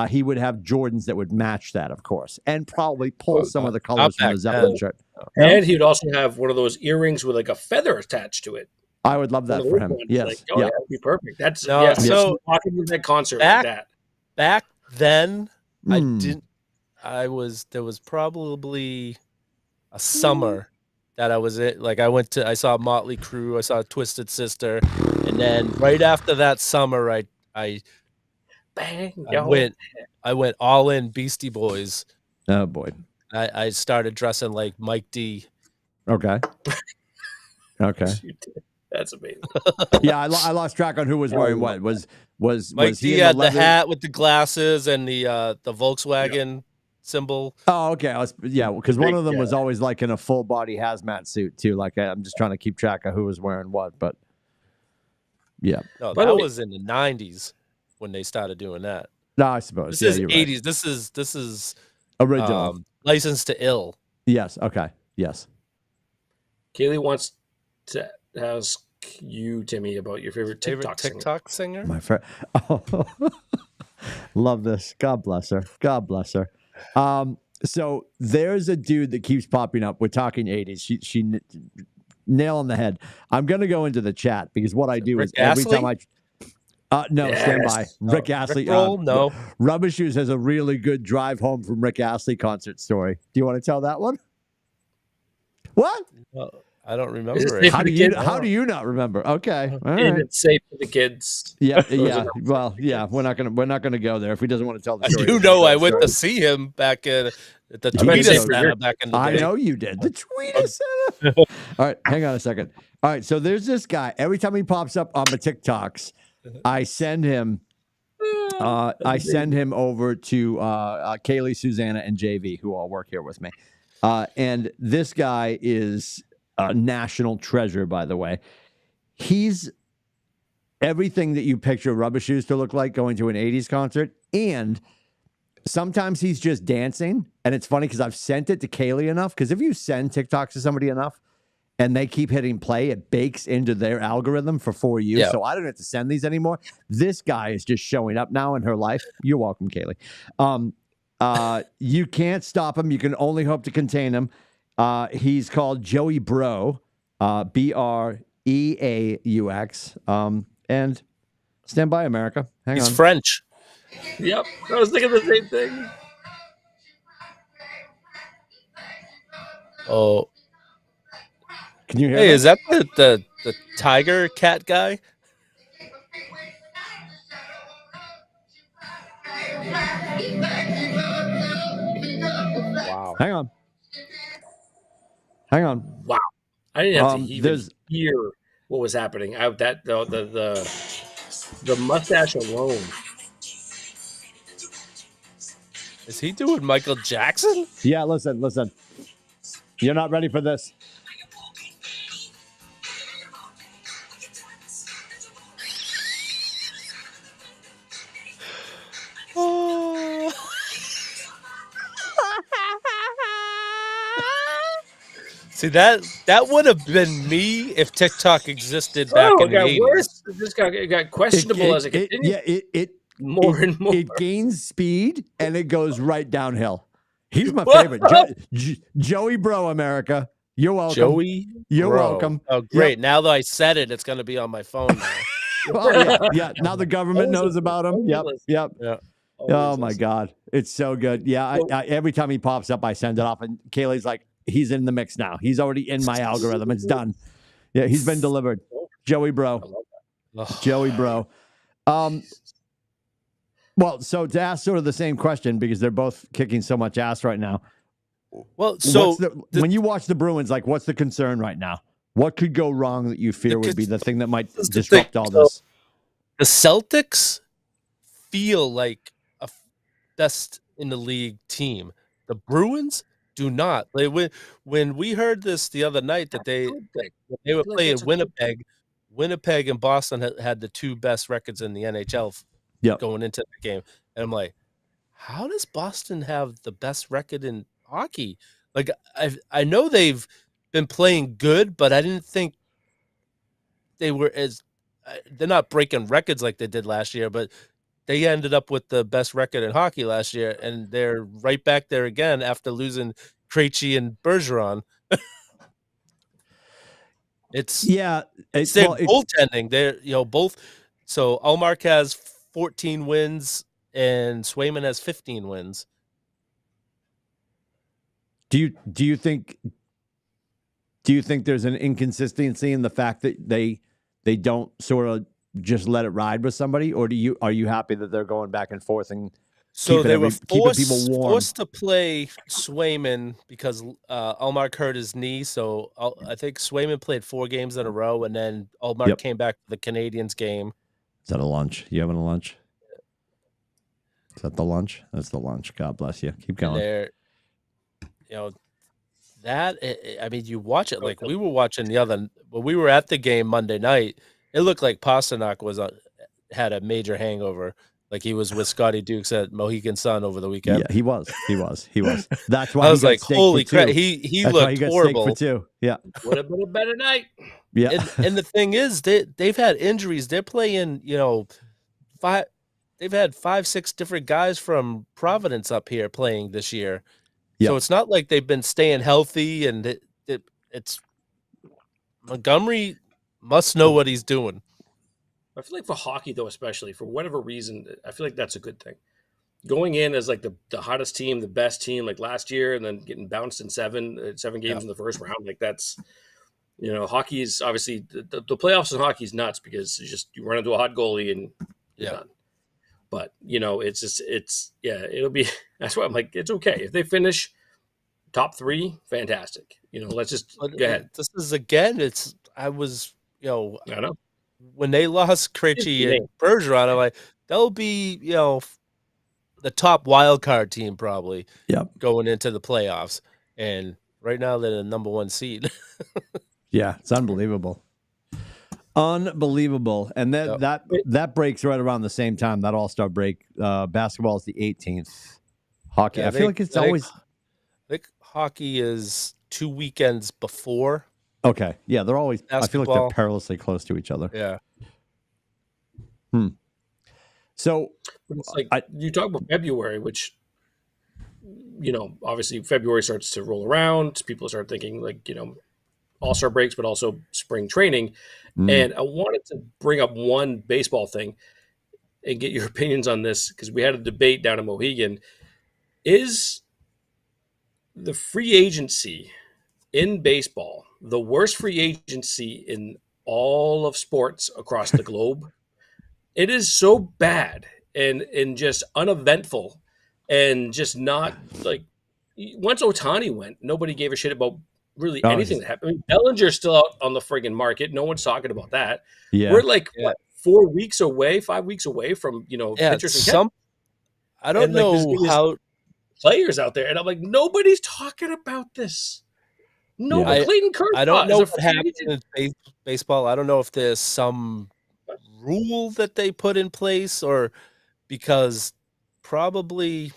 He would have Jordans that would match that, of course, and probably pull some of the colors from the Zeppelin shirt. And he would also have one of those earrings with like a feather attached to it. I would love that for him. Yes, that'd be perfect. That's so talking to that concert like that. back then, I didn't. There was probably a summer that I was at. Like I saw Motley Crue, I saw Twisted Sister, and then right after that summer, I went all in Beastie Boys. Oh boy. I started dressing like Mike D. Okay. Okay. That's amazing. Yeah, I lost track on who was wearing what. Was Mike he D in had the leather? the hat with the glasses and the Volkswagen symbol. Oh, okay. Because one of them was always like in a full body hazmat suit too. Like I'm just trying to keep track of who was wearing what, but yeah. No, that was in the 90s when they started doing that. No, I suppose. This is you're 80s. Right. This is original. License to Ill. Yes. Okay. Yes. Kaylee wants to ask you, Timmy, about your favorite TikTok singer. My friend. Oh. Love this. God bless her. God bless her. So there's a dude that keeps popping up. We're talking 80s. She nail on the head. I'm gonna go into the chat because what I do Rick is every Astley? time no, stand by. Rick Astley. Rickroll? No. Rubber Shoes has a really good drive home from Rick Astley concert story. Do you want to tell that one? What? I don't remember it. How do you not remember? Okay. All right. It's safe for the kids. Yeah. Well, yeah. We're not gonna go there if he doesn't want to tell the story. You know, I went to see him back in the Tweeter Center back in the day. I know you did. The Tweeter Center. All right, hang on a second. All right, so there's this guy. Every time he pops up on the TikToks, I send him over to Kaylee, Susanna, and JV, who all work here with me. And this guy is a national treasure, by the way. He's everything that you picture Rubber Shoes to look like going to an 80s concert. And sometimes he's just dancing. And it's funny because I've sent it to Kaylee enough. Because if you send TikToks to somebody enough and they keep hitting play, it bakes into their algorithm for you. Yeah. So I don't have to send these anymore. This guy is just showing up now in her life. You're welcome, Kaylee. You can't stop him. You can only hope to contain him. He's called Joey Bro, Breaux. And stand by, America. Hang on. He's French. Yep. I was thinking the same thing. Oh. Can you hear Hey, that? is that the tiger cat guy? Wow. Hang on. Wow. I didn't have to even hear what was happening. The mustache alone. Is he doing Michael Jackson? Yeah, listen. You're not ready for this. See, that would have been me if TikTok existed back in the 80s. Worse. This got questionable as it continued. It more and more. It gains speed and it goes right downhill. He's my favorite. Joey Bro, America. You're welcome. Joey You're Bro. welcome. Oh, great. Yep. Now that I said it, it's going to be on my phone now. Well, yeah. Now the government knows about him. Yep. Yeah. Oh, my God. It's so good. Yeah. I, every time he pops up, I send it off. And Kaylee's like, he's in the mix now. He's already in my algorithm. It's done. Yeah. He's been delivered. Joey Bro. Joey Bro. Well, so to ask sort of the same question, because they're both kicking so much ass right now. Well, so when you watch the Bruins, like, what's the concern right now? What could go wrong that you fear would be the thing that might disrupt all this? The Celtics feel like a best in the league team. The Bruins do not. When we heard this the other night that they were playing Winnipeg and Boston had the two best records in the NHL going into the game. And I'm like, how does Boston have the best record in hockey? Like, I know they've been playing good, but I didn't think they were they're not breaking records like they did last year, but they ended up with the best record in hockey last year, and they're right back there again after losing Krejci and Bergeron. It's goaltending. They're both. So Ullmark has 14 wins and Swayman has 15 wins. Do you think there's an inconsistency in the fact that they don't sort of just let it ride with somebody, or are you happy that they're going back and forth and So they were keeping people warm? forced to play Swayman because Allmark hurt his knee. So I think Swayman played 4 games in a row, and then Allmark came back for the Canadians game. Is that a lunch? You having a lunch? Is that the lunch? That's the lunch. God bless you. Keep going. And that, I mean, you watch it like we were watching when we were at the game Monday night. It looked like Pasternak had a major hangover. Like he was with Scotty Dukes at Mohegan Sun over the weekend. Yeah, he was. That's why I was like, holy crap. He That's looked why he got horrible. For 2. Yeah. Would have been a better night. Yeah. And the thing is, they've had injuries. They're playing, they've had 5-6 different guys from Providence up here playing this year. Yep. So it's not like they've been staying healthy, and it's Montgomery must know what he's doing. I feel like for hockey, though, especially for whatever reason, I feel like that's a good thing. Going in as like the hottest team, the best team, like last year, and then getting bounced in 7 games in the first round, like that's, hockey is obviously the playoffs in hockey is nuts because you run into a hot goalie and you're done. But it'll be. That's why I'm like, it's okay if they finish top 3, fantastic. Let's just go ahead. This is again. I know when they lost Krejci and Bergeron, I'm like, they'll be the top wild card team probably. Going into the playoffs, and right now they're the number 1 seed. Yeah, it's unbelievable. Unbelievable. And that breaks right around the same time, that All-Star break. Basketball is the 18th. Hockey, I feel like it's always... I think hockey is 2 weekends before. Okay. Yeah, they're always... Basketball. I feel like they're perilously close to each other. Yeah. So... It's like you talk about February, which, obviously February starts to roll around. People start thinking like, All-Star breaks, but also spring training. And I wanted to bring up one baseball thing and get your opinions on this because we had a debate down in Mohegan. Is the free agency in baseball the worst free agency in all of sports across the globe? It is so bad and just uneventful and just not like once Ohtani went, nobody gave a shit about really anything that happened. I mean, Bellinger's still out on the friggin' market. No one's talking about that. Yeah. We're like 4 weeks away, 5 weeks away from pitchers and I don't know how players out there, and I'm like, nobody's talking about this. No, Clayton Kershaw. I don't know what happens in baseball. I don't know if there's some rule that they put in place, or because probably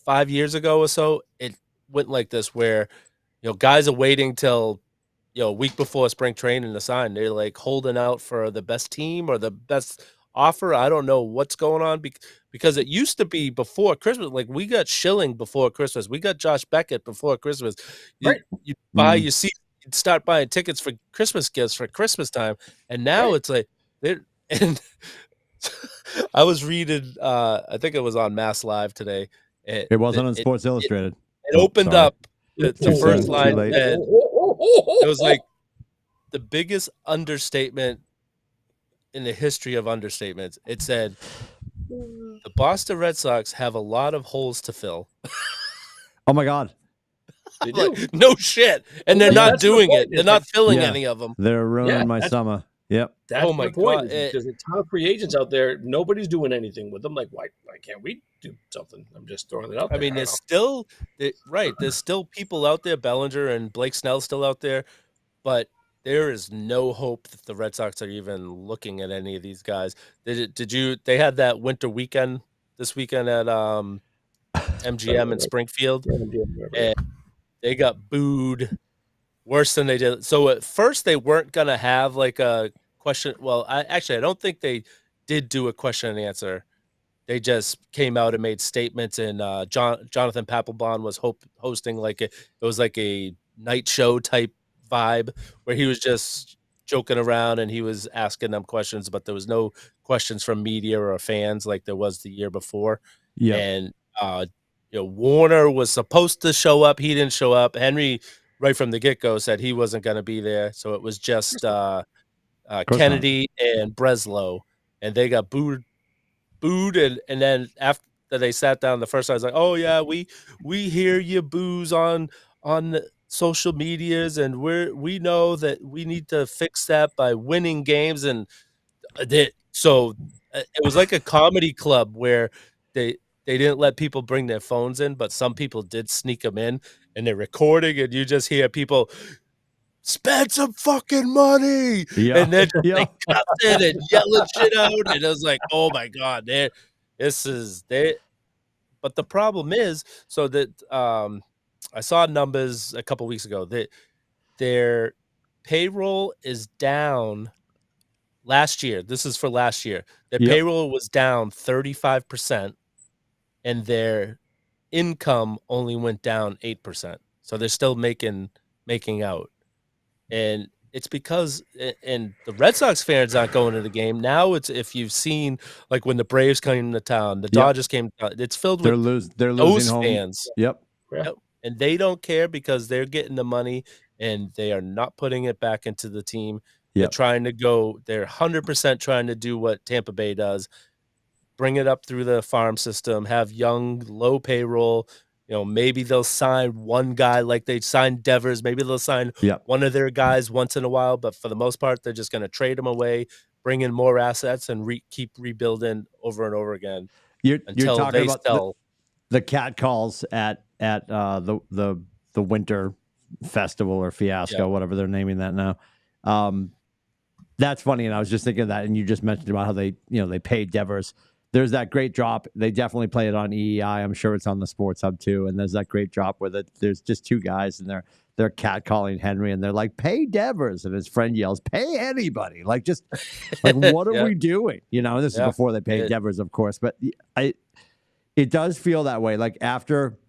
5 years ago or so, it went like this where guys are waiting till a week before spring training to sign. They're like holding out for the best team or the best offer. I don't know what's going on because it used to be before Christmas. Like we got Schilling before Christmas. We got Josh Beckett before Christmas. You buy your seat, you'd start buying tickets for Christmas gifts for Christmas time. And now it's like and I was reading I think it was on Mass Live today. It wasn't on Sports Illustrated. It opened up the first line, and it was like the biggest understatement in the history of understatements. It said, the Boston Red Sox have a lot of holes to fill. Oh, my God. They do. Like, no shit. And they're not doing it. They're not filling any of them. They're ruining my summer. Yep. That's my point. There's a ton of free agents out there. Nobody's doing anything with them. Like, why can't we do something? I'm just throwing it out there. I mean, there's still people out there. Bellinger and Blake Snell still out there, but there is no hope that the Red Sox are even looking at any of these guys. They had that winter weekend this weekend at MGM in Springfield, and they got booed worse than they did. So at first they weren't going to have like a question. Well, I don't think they did do a question and answer. They just came out and made statements, and Jonathan Papelbon was hosting it was like a night show type vibe where he was just joking around and he was asking them questions, but there was no questions from media or fans like there was the year before. Yeah. And Warner was supposed to show up. He didn't show up. Henry, right from the get-go, said he wasn't going to be there. So it was just Kennedy and Breslow, and they got booed, and then after they sat down the first time, I was like, "Oh yeah, we hear you boos on the social medias, and we know that we need to fix that by winning games." And so it was like a comedy club where they didn't let people bring their phones in, but some people did sneak them in, and they're recording, and you just hear people spend some fucking money, and they're just like cussing and yelling shit out, and I was like, oh my god, but the problem is, so that I saw numbers a couple weeks ago that their payroll is down last year. This is for last year. Their payroll was down 35%, and their income only went down 8%. So they're still making out. And it's because, and the Red Sox fans aren't going to the game. Now it's, if you've seen, like when the Braves came to town, the Dodgers came to town, it's filled with they're those losing home. fans. Yep. And they don't care because they're getting the money and they are not putting it back into the team. They're trying to go, they're 100% trying to do what Tampa Bay does, bring it up through the farm system, have young, low payroll. Maybe they'll sign one guy like they signed Devers. Maybe they'll sign one of their guys once in a while. But for the most part, they're just going to trade them away, bring in more assets, and keep rebuilding over and over again. You're talking about the cat calls at the winter festival or fiasco, whatever they're naming that now. That's funny, and I was just thinking of that. And you just mentioned about how they pay Devers. There's that great drop. They definitely play it on EEI. I'm sure it's on the Sports Hub too. And there's that great drop where there's just two guys and they're catcalling Henry and they're like, "Pay Devers," and his friend yells, "Pay anybody!" Like, just like, what are we doing? This is before they paid Devers, of course. But it does feel that way. Like after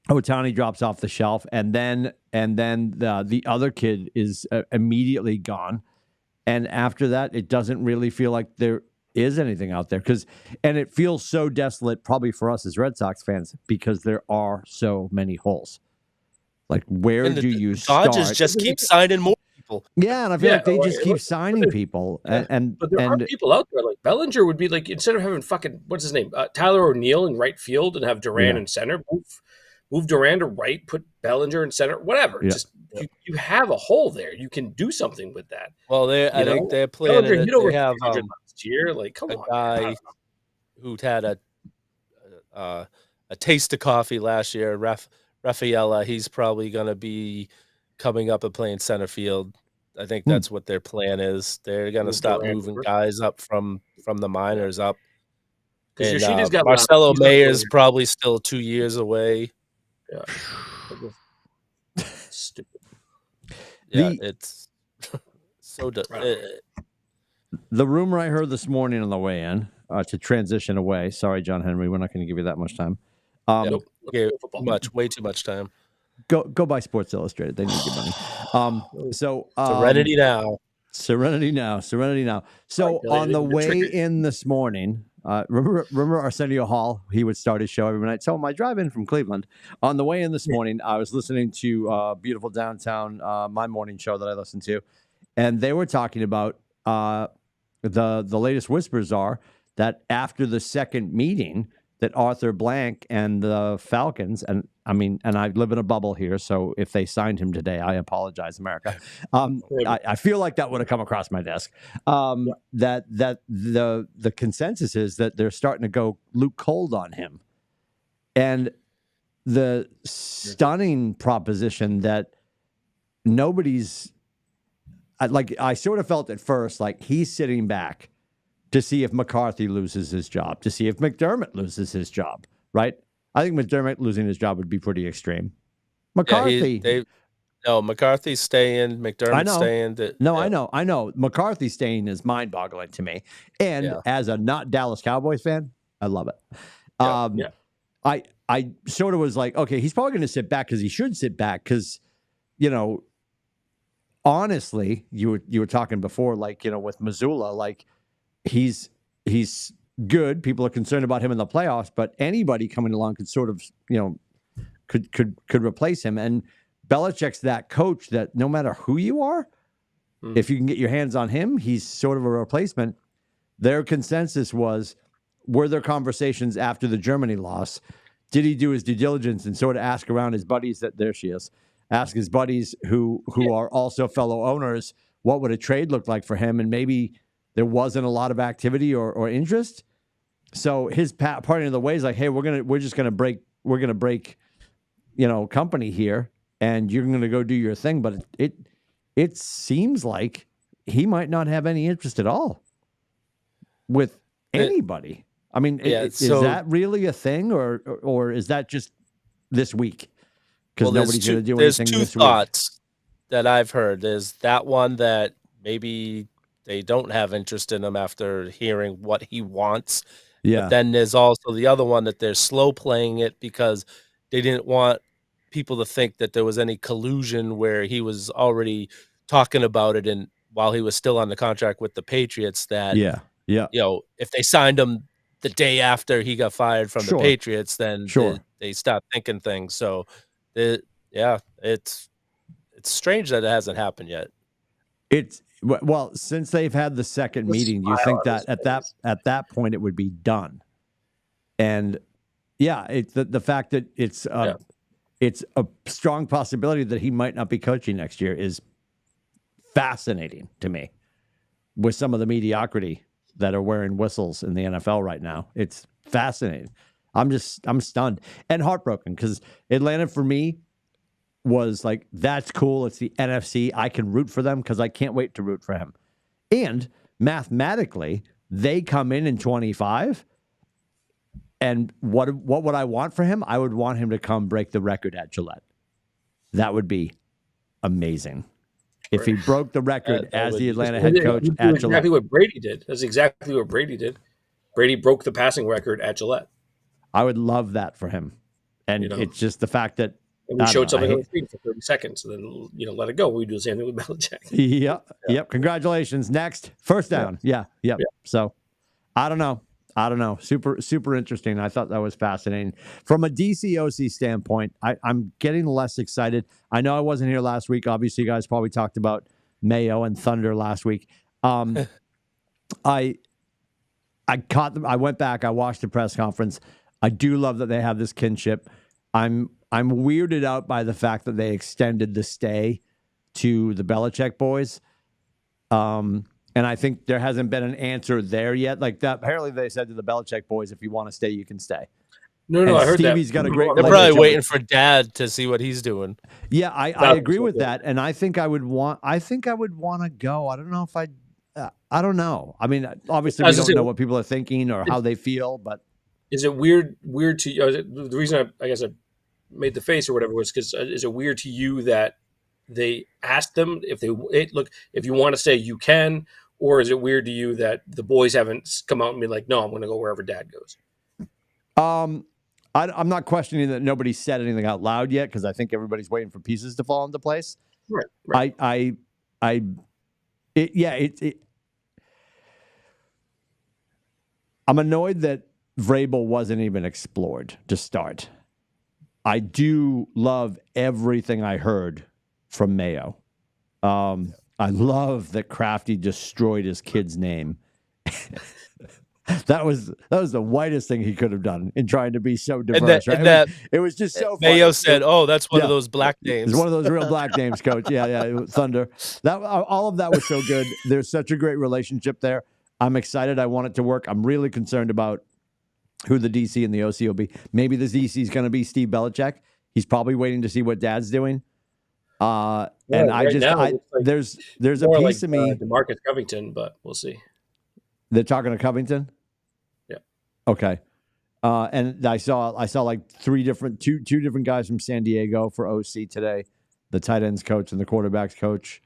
Ohtani drops off the shelf, and then the other kid is immediately gone, and after that, it doesn't really feel like there is anything out there, and it feels so desolate probably for us as Red Sox fans because there are so many holes. Like, where do you start? Dodgers just keep signing more people. Yeah, and I feel like they just keep signing people. But there are people out there. Like Bellinger would be like, instead of having fucking, what's his name, Tyler O'Neill in right field and have Duran in center, move Duran to right, put Bellinger in center, whatever. Just you have a hole there. You can do something with that. Well, I think they're planning it. They have last year, like, come on, guy who'd had a taste of coffee last year, Rafaela. He's probably going to be coming up and playing center field. I think that's what their plan is. They're going to stop moving guys up from the minors up. And Marcelo Mayer's probably still 2 years away. Yeah. Stupid. Yeah, it's so. The rumor I heard this morning on the way in, to transition away. Sorry, John Henry, we're not going to give you that much time. Way too much time. Go buy Sports Illustrated. They need your money. Serenity now. Serenity now. So on the way in this morning, remember Arsenio Hall? He would start his show every night. So on my drive in from Cleveland, on the way in this morning, I was listening to Beautiful Downtown, my morning show that I listen to, and they were talking about the latest whispers are that after the second meeting, that Arthur Blank and the Falcons, and I live in a bubble here, so if they signed him today, I apologize, America. I feel like that would have come across my desk. That the consensus is that they're starting to go Luke cold on him, and the stunning proposition that nobody's like. I sort of felt at first like he's sitting back to see if McCarthy loses his job, to see if McDermott loses his job, right? I think McDermott losing his job would be pretty extreme. McCarthy. McCarthy's staying, McDermott's staying. I know. McCarthy staying is mind-boggling to me. And as a not Dallas Cowboys fan, I love it. I sort of was like, okay, he's probably going to sit back because he should sit back because, honestly, you were talking before, like, with Missoula, like he's good. People are concerned about him in the playoffs, but anybody coming along could sort of, could replace him. And Belichick's that coach that no matter who you are, if you can get your hands on him, he's sort of a replacement. Their consensus was, were there conversations after the Germany loss? Did he do his due diligence and sort of ask around his buddies there she is, ask his buddies who are also fellow owners, what would a trade look like for him? And maybe there wasn't a lot of activity or interest. So his parting of the way is like, hey, we're going to break, company here, and you're going to go do your thing. But it seems like he might not have any interest at all with anybody. I mean, is that really a thing, or is that just this week? Because nobody's going to do anything this week. There's two thoughts that I've heard. There's that one that maybe they don't have interest in him after hearing what he wants. Yeah. But then there's also the other one that they're slow playing it because they didn't want people to think that there was any collusion where he was already talking about it, and while he was still on the contract with the Patriots, that if they signed him the day after he got fired from the Patriots, then they stopped thinking things. So it's strange that it hasn't happened yet. Well, since they've had the second meeting, do you think that at that point it would be done? And it's the fact that it's a strong possibility that he might not be coaching next year is fascinating to me, with some of the mediocrity that are wearing whistles in the NFL right now. It's fascinating. I'm stunned and heartbroken, because Atlanta for me was like, that's cool. It's the NFC. I can root for them because I can't wait to root for him. And mathematically, they come in 25. And what would I want for him? I would want him to come break the record at Gillette. That would be amazing. If he broke the record as the Atlanta head coach at Gillette. Exactly what Brady did. That's exactly what Brady did. Brady broke the passing record at Gillette. I would love that for him. And it's just the fact that we showed something on the screen for 30 seconds and then let it go. We do the same thing with Belichick. Yep. Congratulations. Next. First down. Yep. So I don't know. Super, super interesting. I thought that was fascinating. From a DCOC standpoint, I'm getting less excited. I know I wasn't here last week. Obviously, you guys probably talked about Mayo and Thunder last week. I caught them. I went back. I watched the press conference. I do love that they have this kinship. I'm weirded out by the fact that they extended the stay to the Belichick boys. And I think there hasn't been an answer there yet. Like that, apparently they said to the Belichick boys, if you want to stay, you can stay. No, I heard Stevie's got a great. They're probably waiting for Dad to see what he's doing. Yeah, I agree with that, and I think I would want to go. I don't know if I don't know. I mean, obviously we don't know what people are thinking or how they feel, but is it weird to you? The reason I guess I made the face or whatever was because is it weird to you that they asked them if you want to stay, you can. Or is it weird to you that the boys haven't come out and been like, no, I'm going to go wherever Dad goes? I'm not questioning that nobody said anything out loud yet, because I think everybody's waiting for pieces to fall into place. Right. I'm annoyed that Vrabel wasn't even explored to start. I do love everything I heard from Mayo. I love that Crafty destroyed his kid's name. That was the whitest thing he could have done in trying to be so diverse. It was just so funny. Mayo said, "Oh, that's one of those black names. It's one of those real black names, Coach." Yeah, Thunder. All of that was so good. There's such a great relationship there. I'm excited. I want it to work. I'm really concerned about who the DC and the OC will be. Maybe the DC is going to be Steve Belichick. He's probably waiting to see what Dad's doing. And there's a piece of me. DeMarcus Covington, but we'll see. They're talking to Covington. Yeah. Okay. And I saw like two different guys from San Diego for OC today, the tight ends coach and the quarterbacks coach.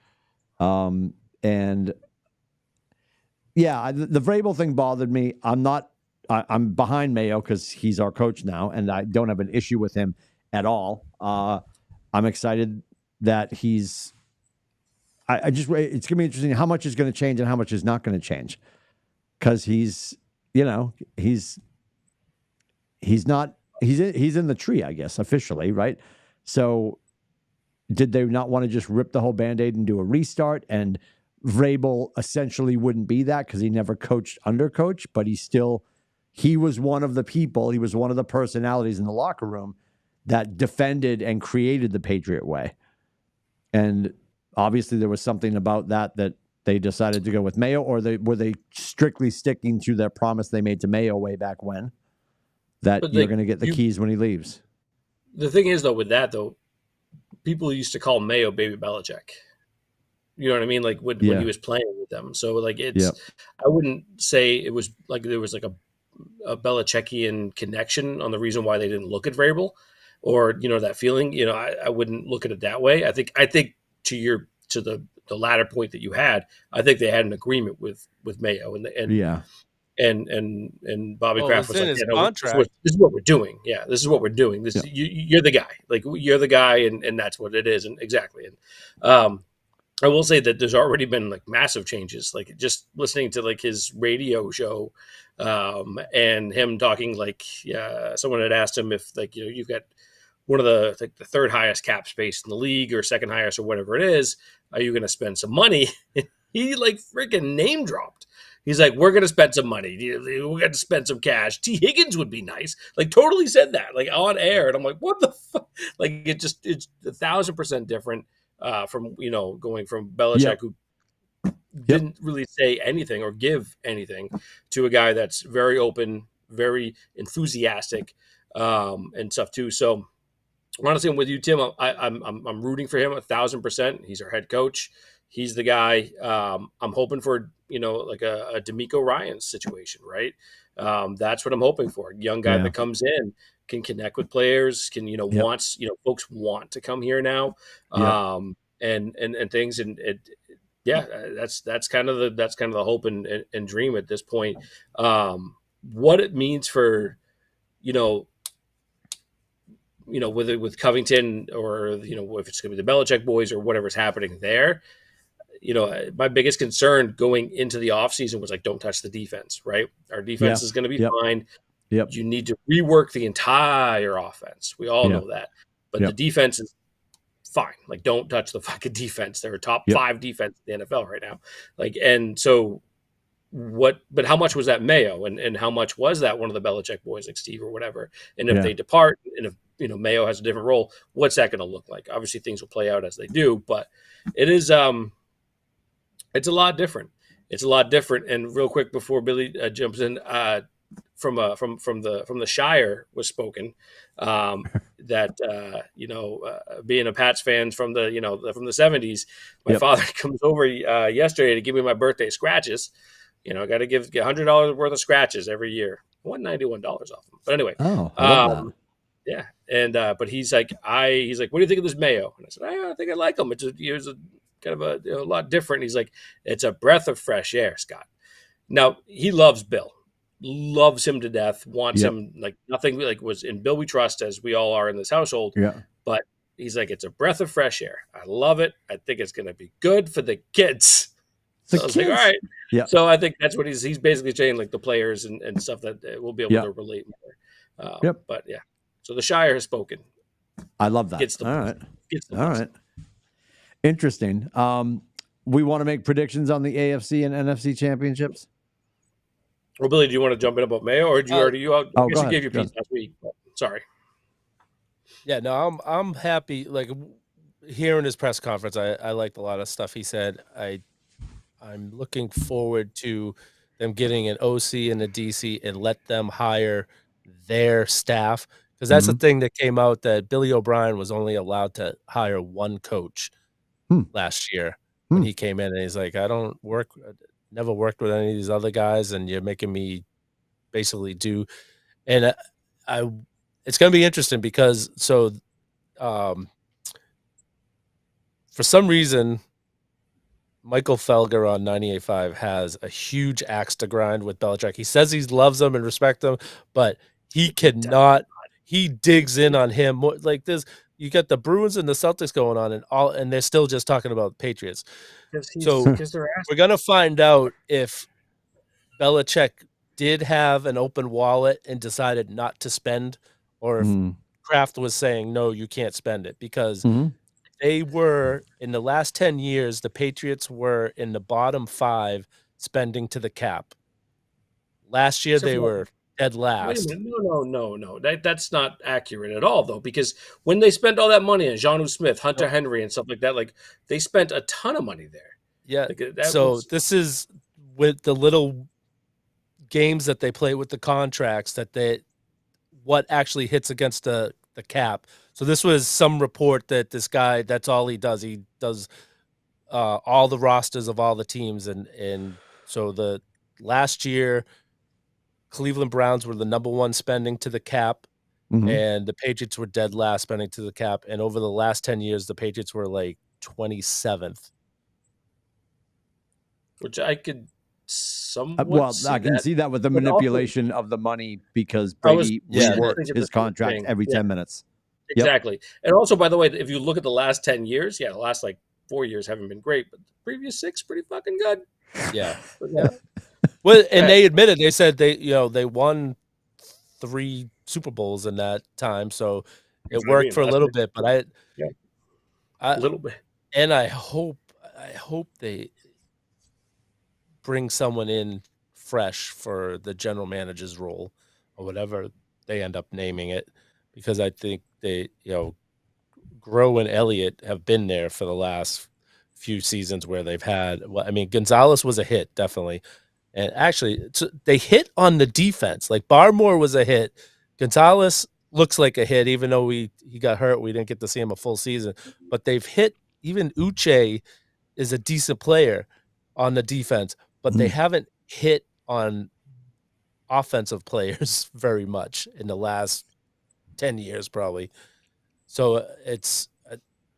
The Vrabel thing bothered me. I'm behind Mayo because he's our coach now, and I don't have an issue with him at all. I'm excited that it's going to be interesting how much is going to change and how much is not going to change, because he's in the tree, I guess, officially, right? So did they not want to just rip the whole Band-Aid and do a restart? And Vrabel essentially wouldn't be that because he never coached under coach, but he was one of the people, he was one of the personalities in the locker room that defended and created the Patriot way. And obviously there was something about that they decided to go with Mayo, or were they strictly sticking to their promise they made to Mayo way back when, that you're going to get the keys when he leaves? The thing is, though, with that, though, people used to call Mayo Baby Belichick. You know what I mean? Like when he was playing with them. So like I wouldn't say it was like there was like a Belichickian connection on the reason why they didn't look at Vrabel, or that feeling. I wouldn't look at it that way. I think to the latter point that you had, I think they had an agreement with Mayo and Bobby Kraft was like, this is what we're doing. Yeah, this is what we're doing. You're the guy. Like you're the guy, and that's what it is. And exactly. And I will say that there's already been like massive changes. Like just listening to like his radio show, and him talking like someone had asked him if like you've got one of the third highest cap space in the league or second highest or whatever it is. Are you going to spend some money? He like freaking name dropped. He's like, we're going to spend some money. We're going to spend some cash. T. Higgins would be nice. Like totally said that like on air. And I'm like, what the fuck? Like it's 1,000% different from, going from Belichick, who didn't really say anything or give anything, to a guy that's very open, very enthusiastic, and stuff too. So honestly, I'm with you, Tim. I'm rooting for him 1,000%. He's our head coach. He's the guy. I'm hoping for, like a D'Amico Ryans situation, right? That's what I'm hoping for. A young guy that comes in, can connect with players, can, wants, folks want to come here now, and things. And that's kind of the hope and dream at this point. What it means for, whether with Covington or, if it's going to be the Belichick boys or whatever's happening there, my biggest concern going into the offseason was like, don't touch the defense, right? Our defense is going to be fine. Yep. You need to rework the entire offense. We all know that. But the defense is fine. Like, don't touch the fucking defense. They're a top 5 defense in the NFL right now. Like, and so but how much was that Mayo? And how much was that one of the Belichick boys, like Steve or whatever? And if they depart, and if, Mayo has a different role, what's that going to look like? Obviously things will play out as they do, but it is, it's a lot different. It's a lot different. And real quick before Billy jumps in, from the Shire was spoken, that being a Pats fan from the from the 70s, my father comes over yesterday to give me my birthday scratches. I got to get $100 worth of scratches every year. $191 off them. But anyway, yeah. And but he's like, what do you think of this Mayo? And I said, I think I like him. It was a kind of a lot different. He's like, it's a breath of fresh air, Scott. Now he loves Bill, loves him to death, wants him like nothing. Like was in Bill we trust, as we all are in this household. Yeah. But he's like, it's a breath of fresh air. I love it. I think it's going to be good for the kids. So I was like, all right. Yeah. So I think that's what he's basically saying, like the players and stuff that we'll be able to relate more. But yeah. So the Shire has spoken. I love that. All right. Interesting. We want to make predictions on the AFC and NFC championships. Well, Billy, do you want to jump in about Mayo, or did you already? I guess you gave your piece last week. Sorry. Yeah, no, I'm happy. Like hearing his press conference, I liked a lot of stuff he said. I'm looking forward to them getting an OC and a DC and let them hire their staff, because that's the thing that came out, that Billy O'Brien was only allowed to hire one coach last year when he came in, and he's like, I never worked with any of these other guys, and you're making me basically do. And it's going to be interesting because for some reason, Michael Felger on 98.5 has a huge axe to grind with Belichick. He says he loves him and respects him, but he cannot. He digs in on him more. Like this, you got the Bruins and the Celtics going on, and they're still just talking about Patriots. So we're gonna find out if Belichick did have an open wallet and decided not to spend, or if Kraft was saying, no, you can't spend it, because they were, in the last 10 years, the Patriots were in the bottom 5 spending to the cap. Last year, they were dead last. Wait a minute. No. That's not accurate at all, though, because when they spent all that money on Jonnu Smith, Hunter Henry, and stuff like that, like, they spent a ton of money there. Yeah. This is with the little games that they play with the contracts what actually hits against the cap. So this was some report that this guy, that's all he does. He does all the rosters of all the teams. And so the last year, Cleveland Browns were the number 1 spending to the cap, and the Patriots were dead last spending to the cap. And over the last 10 years, the Patriots were like 27th. Which I could somewhat I can see that with the manipulation of the money, because Brady reworked his contract every 10 minutes. Exactly. Yep. And also, by the way, if you look at the last 10 years, the last like 4 years haven't been great, but the previous 6 pretty fucking good. Yeah. Well, and they admitted, they said they won 3 Super Bowls in that time, so it worked for a little bit. But a little bit. And I hope they bring someone in fresh for the general manager's role, or whatever they end up naming it, because I think they, Groh and Elliott have been there for the last few seasons where they've had. Well, I mean, Gonzalez was a hit, definitely. And actually, they hit on the defense. Like, Barmore was a hit. Gonzalez looks like a hit, even though he got hurt. We didn't get to see him a full season. But they've hit. Even Uche is a decent player on the defense, but they haven't hit on offensive players very much in the last 10 years, probably. So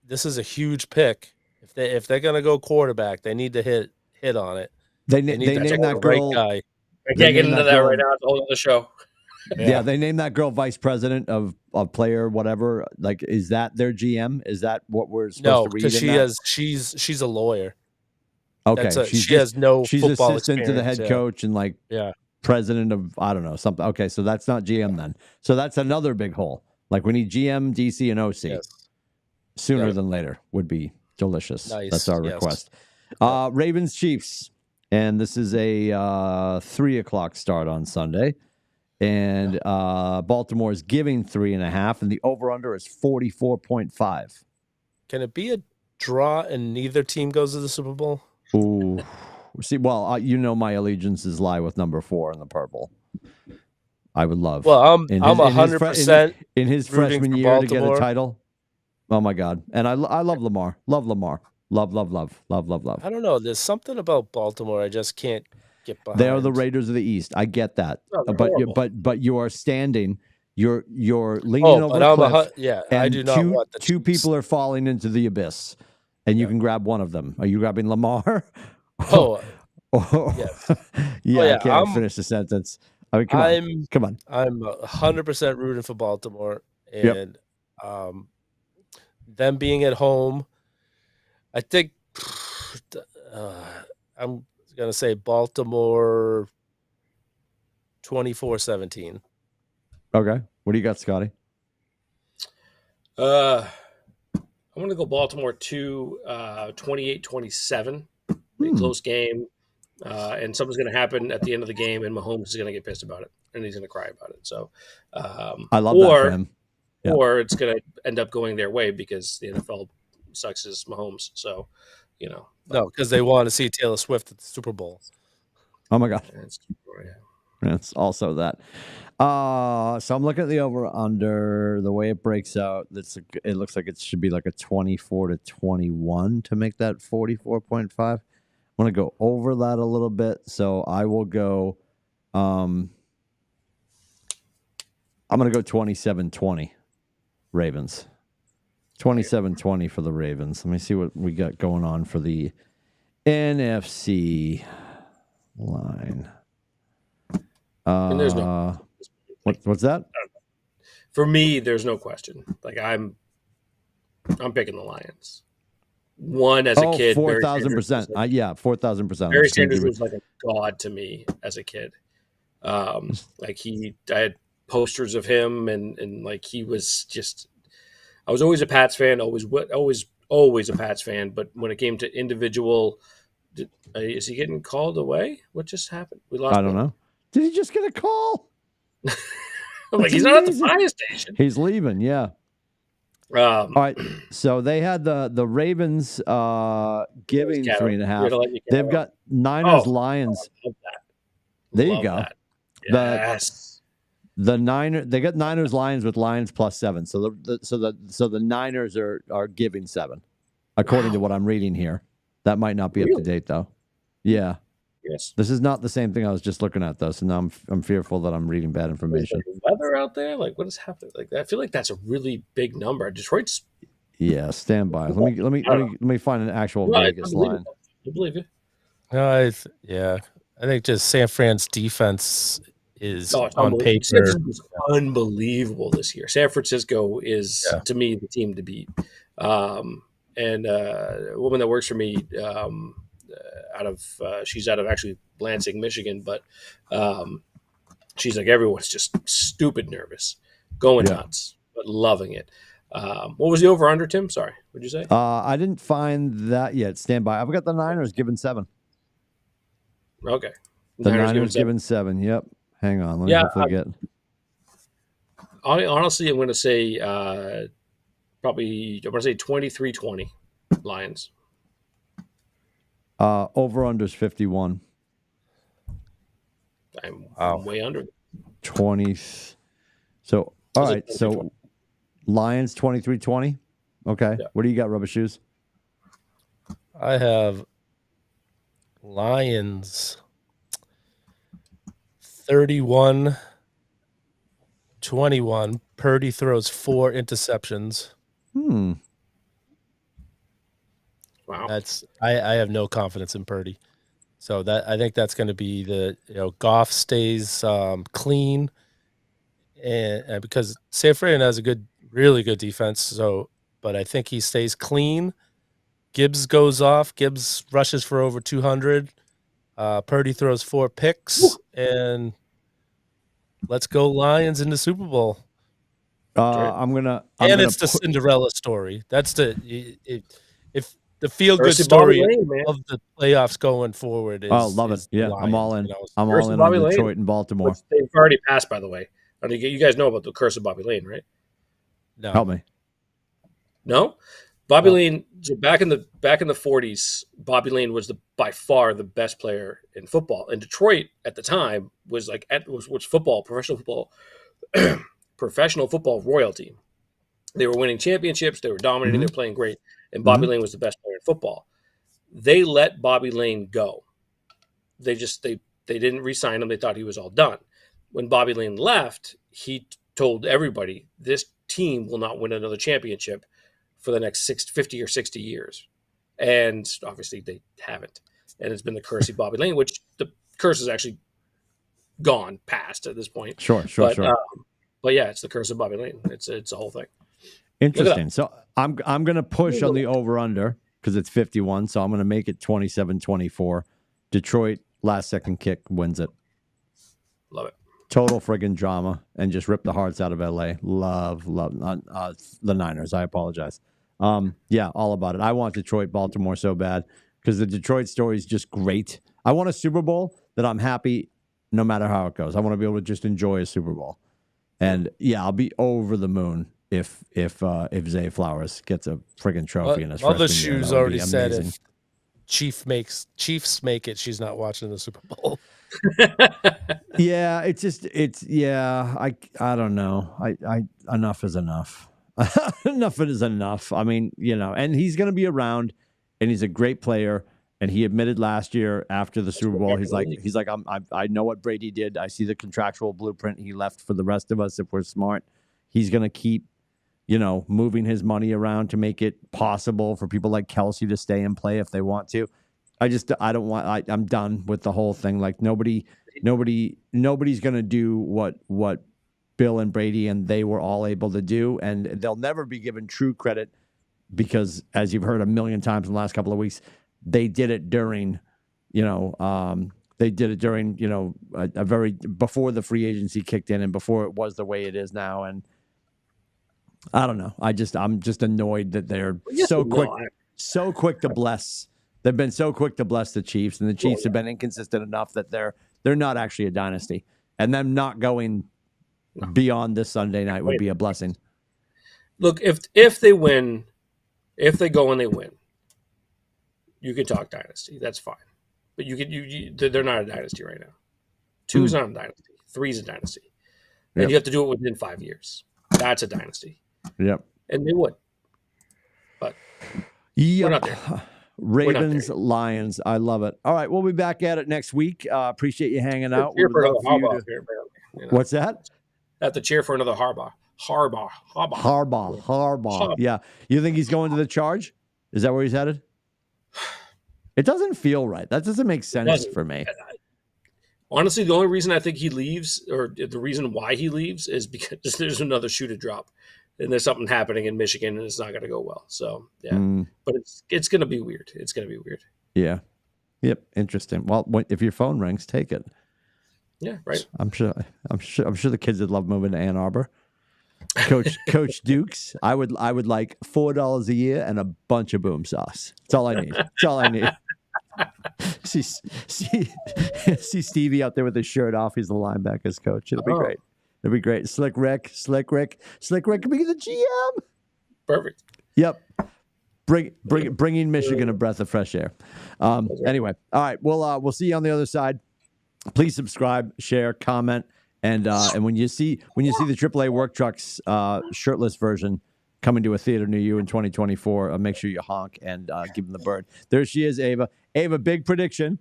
this is a huge pick. If they're gonna go quarterback, they need to hit on it. They named that girl. I can't get into that right now. It's a whole other show. Yeah, they named that girl vice president of player whatever. Like, is that their GM? Is that what we're supposed to read? No, because she's a lawyer. Okay, she has no. She's football assistant to the head coach and president of, I don't know, something. Okay, so that's not GM then. So that's another big hole. Like, we need GM, DC, and OC sooner than later. Would be delicious. Nice. That's our request. Ravens Chiefs, and this is a 3:00 start on Sunday. And Baltimore is giving 3.5, and the over/under is 44.5. Can it be a draw and neither team goes to the Super Bowl? Ooh, see, well, my allegiances lie with number 4 in the purple. I would love. Well, I'm 100% in his freshman year to get a title. Oh my God! And I love Lamar. Love Lamar. Love. I don't know. There's something about Baltimore I just can't get behind. They are the Raiders of the East. I get that, but you are standing. You're leaning over a cliff. I do not want the two people are falling into the abyss, and you can grab one of them. Are you grabbing Lamar? Yes. I can't finish the sentence. I mean, come on. I'm 100% rooting for Baltimore, and them being at home, I think I'm going to say Baltimore 24-17. Okay. What do you got, Scotty? I'm going to go Baltimore 28-27. A close game. And something's going to happen at the end of the game, and Mahomes is going to get pissed about it, and he's going to cry about it. So I love that for him. Yeah. Or it's going to end up going their way because the NFL sucks as Mahomes. So, No, because they want to see Taylor Swift at the Super Bowl. Oh, my God. It's also that. So I'm looking at the over-under. The way it breaks out, it looks like it should be like a 24-21 to make that 44.5. I want to go over that a little bit, so I will go. I'm going to go 27-20 Ravens. 27-20 for the Ravens. Let me see what we got going on for the NFC line. And there's no what's that? For me, there's no question. Like, I'm I'm picking the Lions. One as a kid, 4,000%. Yeah, 4,000%. Barry Sanders was like a god to me as a kid. Like I had posters of him, and like he was just. I was always a Pats fan, always a Pats fan. But when it came to individual, is he getting called away? What just happened? We lost. I don't know. Did he just get a call? I'm like, he's not at the fire station. He's leaving. Yeah. All right. So they had the Ravens giving 3.5. They've got Niners Lions. There you go. Yes. The Niners, they got Niners Lions with Lions +7. So the Niners are giving 7, according to what I'm reading here. That might not be up to date though. Yeah. Yes. This is not the same thing I was just looking at though. So now I'm fearful that I'm reading bad information. Is there weather out there? Like what is happening? Like I feel like that's a really big number. Detroit's. Yeah. Stand by. Let me find an actual Vegas line. I believe you. No, yeah. I think just San Fran's defense is on paper. San Francisco is unbelievable this year. San Francisco is to me the team to beat. And a woman that works for me, she's out of actually Lansing, Michigan, but she's like everyone's just stupid nervous, going nuts, but loving it. What was the over under, Tim? Sorry, what'd you say? I didn't find that yet. Stand by. I've got the Niners given 7. Okay. The Niners given 7. Yep. Hang on. Let me hopefully get. Honestly, I'm going to say probably. I'm going to say 23-20 Lions. Over unders 51. I'm way under. 20. So all right. So Lions 23-20. Okay. Yeah. What do you got, Rubber Shoes? I have Lions 31-21. Purdy throws 4 interceptions. Wow. I have no confidence in Purdy. So that I think that's going to be Goff stays clean, and because San Fran has a really good defense. So, but I think he stays clean. Gibbs goes off. Gibbs rushes for over 200. Purdy throws 4 picks, and let's go Lions in the Super Bowl. It's the Cinderella story. That's if the feel-good story of the playoffs going forward is. Oh, love it! Yeah, Lions, I'm all in. I'm all in on Detroit and Baltimore. Which they've already passed, by the way. I mean, you guys know about the curse of Bobby Lane, right? No, help me. No, Bobby Lane. So back in the 40s, Bobby Lane was by far the best player in football. And Detroit at the time was professional football royalty. They were winning championships. They were dominating. They were playing great. And Bobby Lane was the best player in football. They let Bobby Lane go. They didn't re-sign him. They thought he was all done. When Bobby Lane left, he told everybody, this team will not win another championship for the next 50 or 60 years. And obviously they haven't. And it's been the curse of Bobby Lane, which the curse is actually gone past at this point. Sure. But yeah, it's the curse of Bobby Lane. It's a whole thing. Interesting. So I'm going to push on the over-under because it's 51. So I'm going to make it 27-24. Detroit, last second kick, wins it. Love it. Total friggin' drama and just rip the hearts out of LA. Love the Niners. I apologize. Yeah, all about it. I want Detroit, Baltimore so bad because the Detroit story is just great. I want a Super Bowl that I'm happy no matter how it goes. I want to be able to just enjoy a Super Bowl. And yeah, I'll be over the moon if Zay Flowers gets a friggin' trophy in his freshman year. Other Shoes already said if Chiefs make it, she's not watching the Super Bowl. Yeah, I don't know. I enough is enough. Enough is enough. I mean, and he's going to be around, and he's a great player. And he admitted last year after the Super Bowl, he's like, I know what Brady did. I see the contractual blueprint he left for the rest of us. If we're smart, he's going to keep, moving his money around to make it possible for people like Kelsey to stay and play if they want to. I'm done with the whole thing. Like nobody's going to do what Bill and Brady and they were all able to do. And they'll never be given true credit because, as you've heard a million times in the last couple of weeks, they did it during, a very before the free agency kicked in and before it was the way it is now. And I don't know. I'm just annoyed that they're so quick to bless. They've been so quick to bless the Chiefs, and the Chiefs have been inconsistent enough that they're not actually a dynasty. And them not going beyond this Sunday night would be a blessing. Look, if they win, if they go and they win, you can talk dynasty. That's fine. But they're not a dynasty right now. 2's not a dynasty. 3's a dynasty. And you have to do it within 5 years. That's a dynasty. Yep. And they would. But we're not there. Ravens, Lions. I love it. All right, we'll be back at it next week. Appreciate you hanging out. What's that? I have to cheer for another Harbaugh. Yeah. You think he's going to the Charge? Is that where he's headed? It doesn't feel right. That doesn't make sense for me. Honestly, the only reason I think he leaves, or the reason why he leaves, is because there's another shoe to drop. And there's something happening in Michigan, and it's not going to go well. So, yeah. But it's going to be weird. It's going to be weird. Yeah. Yep. Interesting. Well, if your phone rings, take it. Yeah, right. I'm sure the kids would love moving to Ann Arbor. Coach Dukes, I would like $4 a year and a bunch of boom sauce. That's all I need. That's all I need. See Stevie out there with his shirt off. He's the linebackers coach. It'll be great. It'll be great. Slick Rick can be the GM. Perfect. Yep. Bringing Michigan a breath of fresh air. Anyway, all right. We'll see you on the other side. Please subscribe, share, comment, and when you see the AAA Work Trucks shirtless version coming to a theater near you in 2024, make sure you honk and give them the bird. There she is, Ava. Ava, big prediction.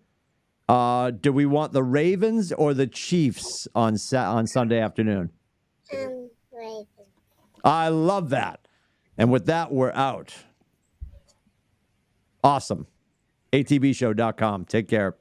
Do we want the Ravens or the Chiefs on Sunday afternoon? Ravens. I love that. And with that, we're out. Awesome. ATBshow.com. Take care.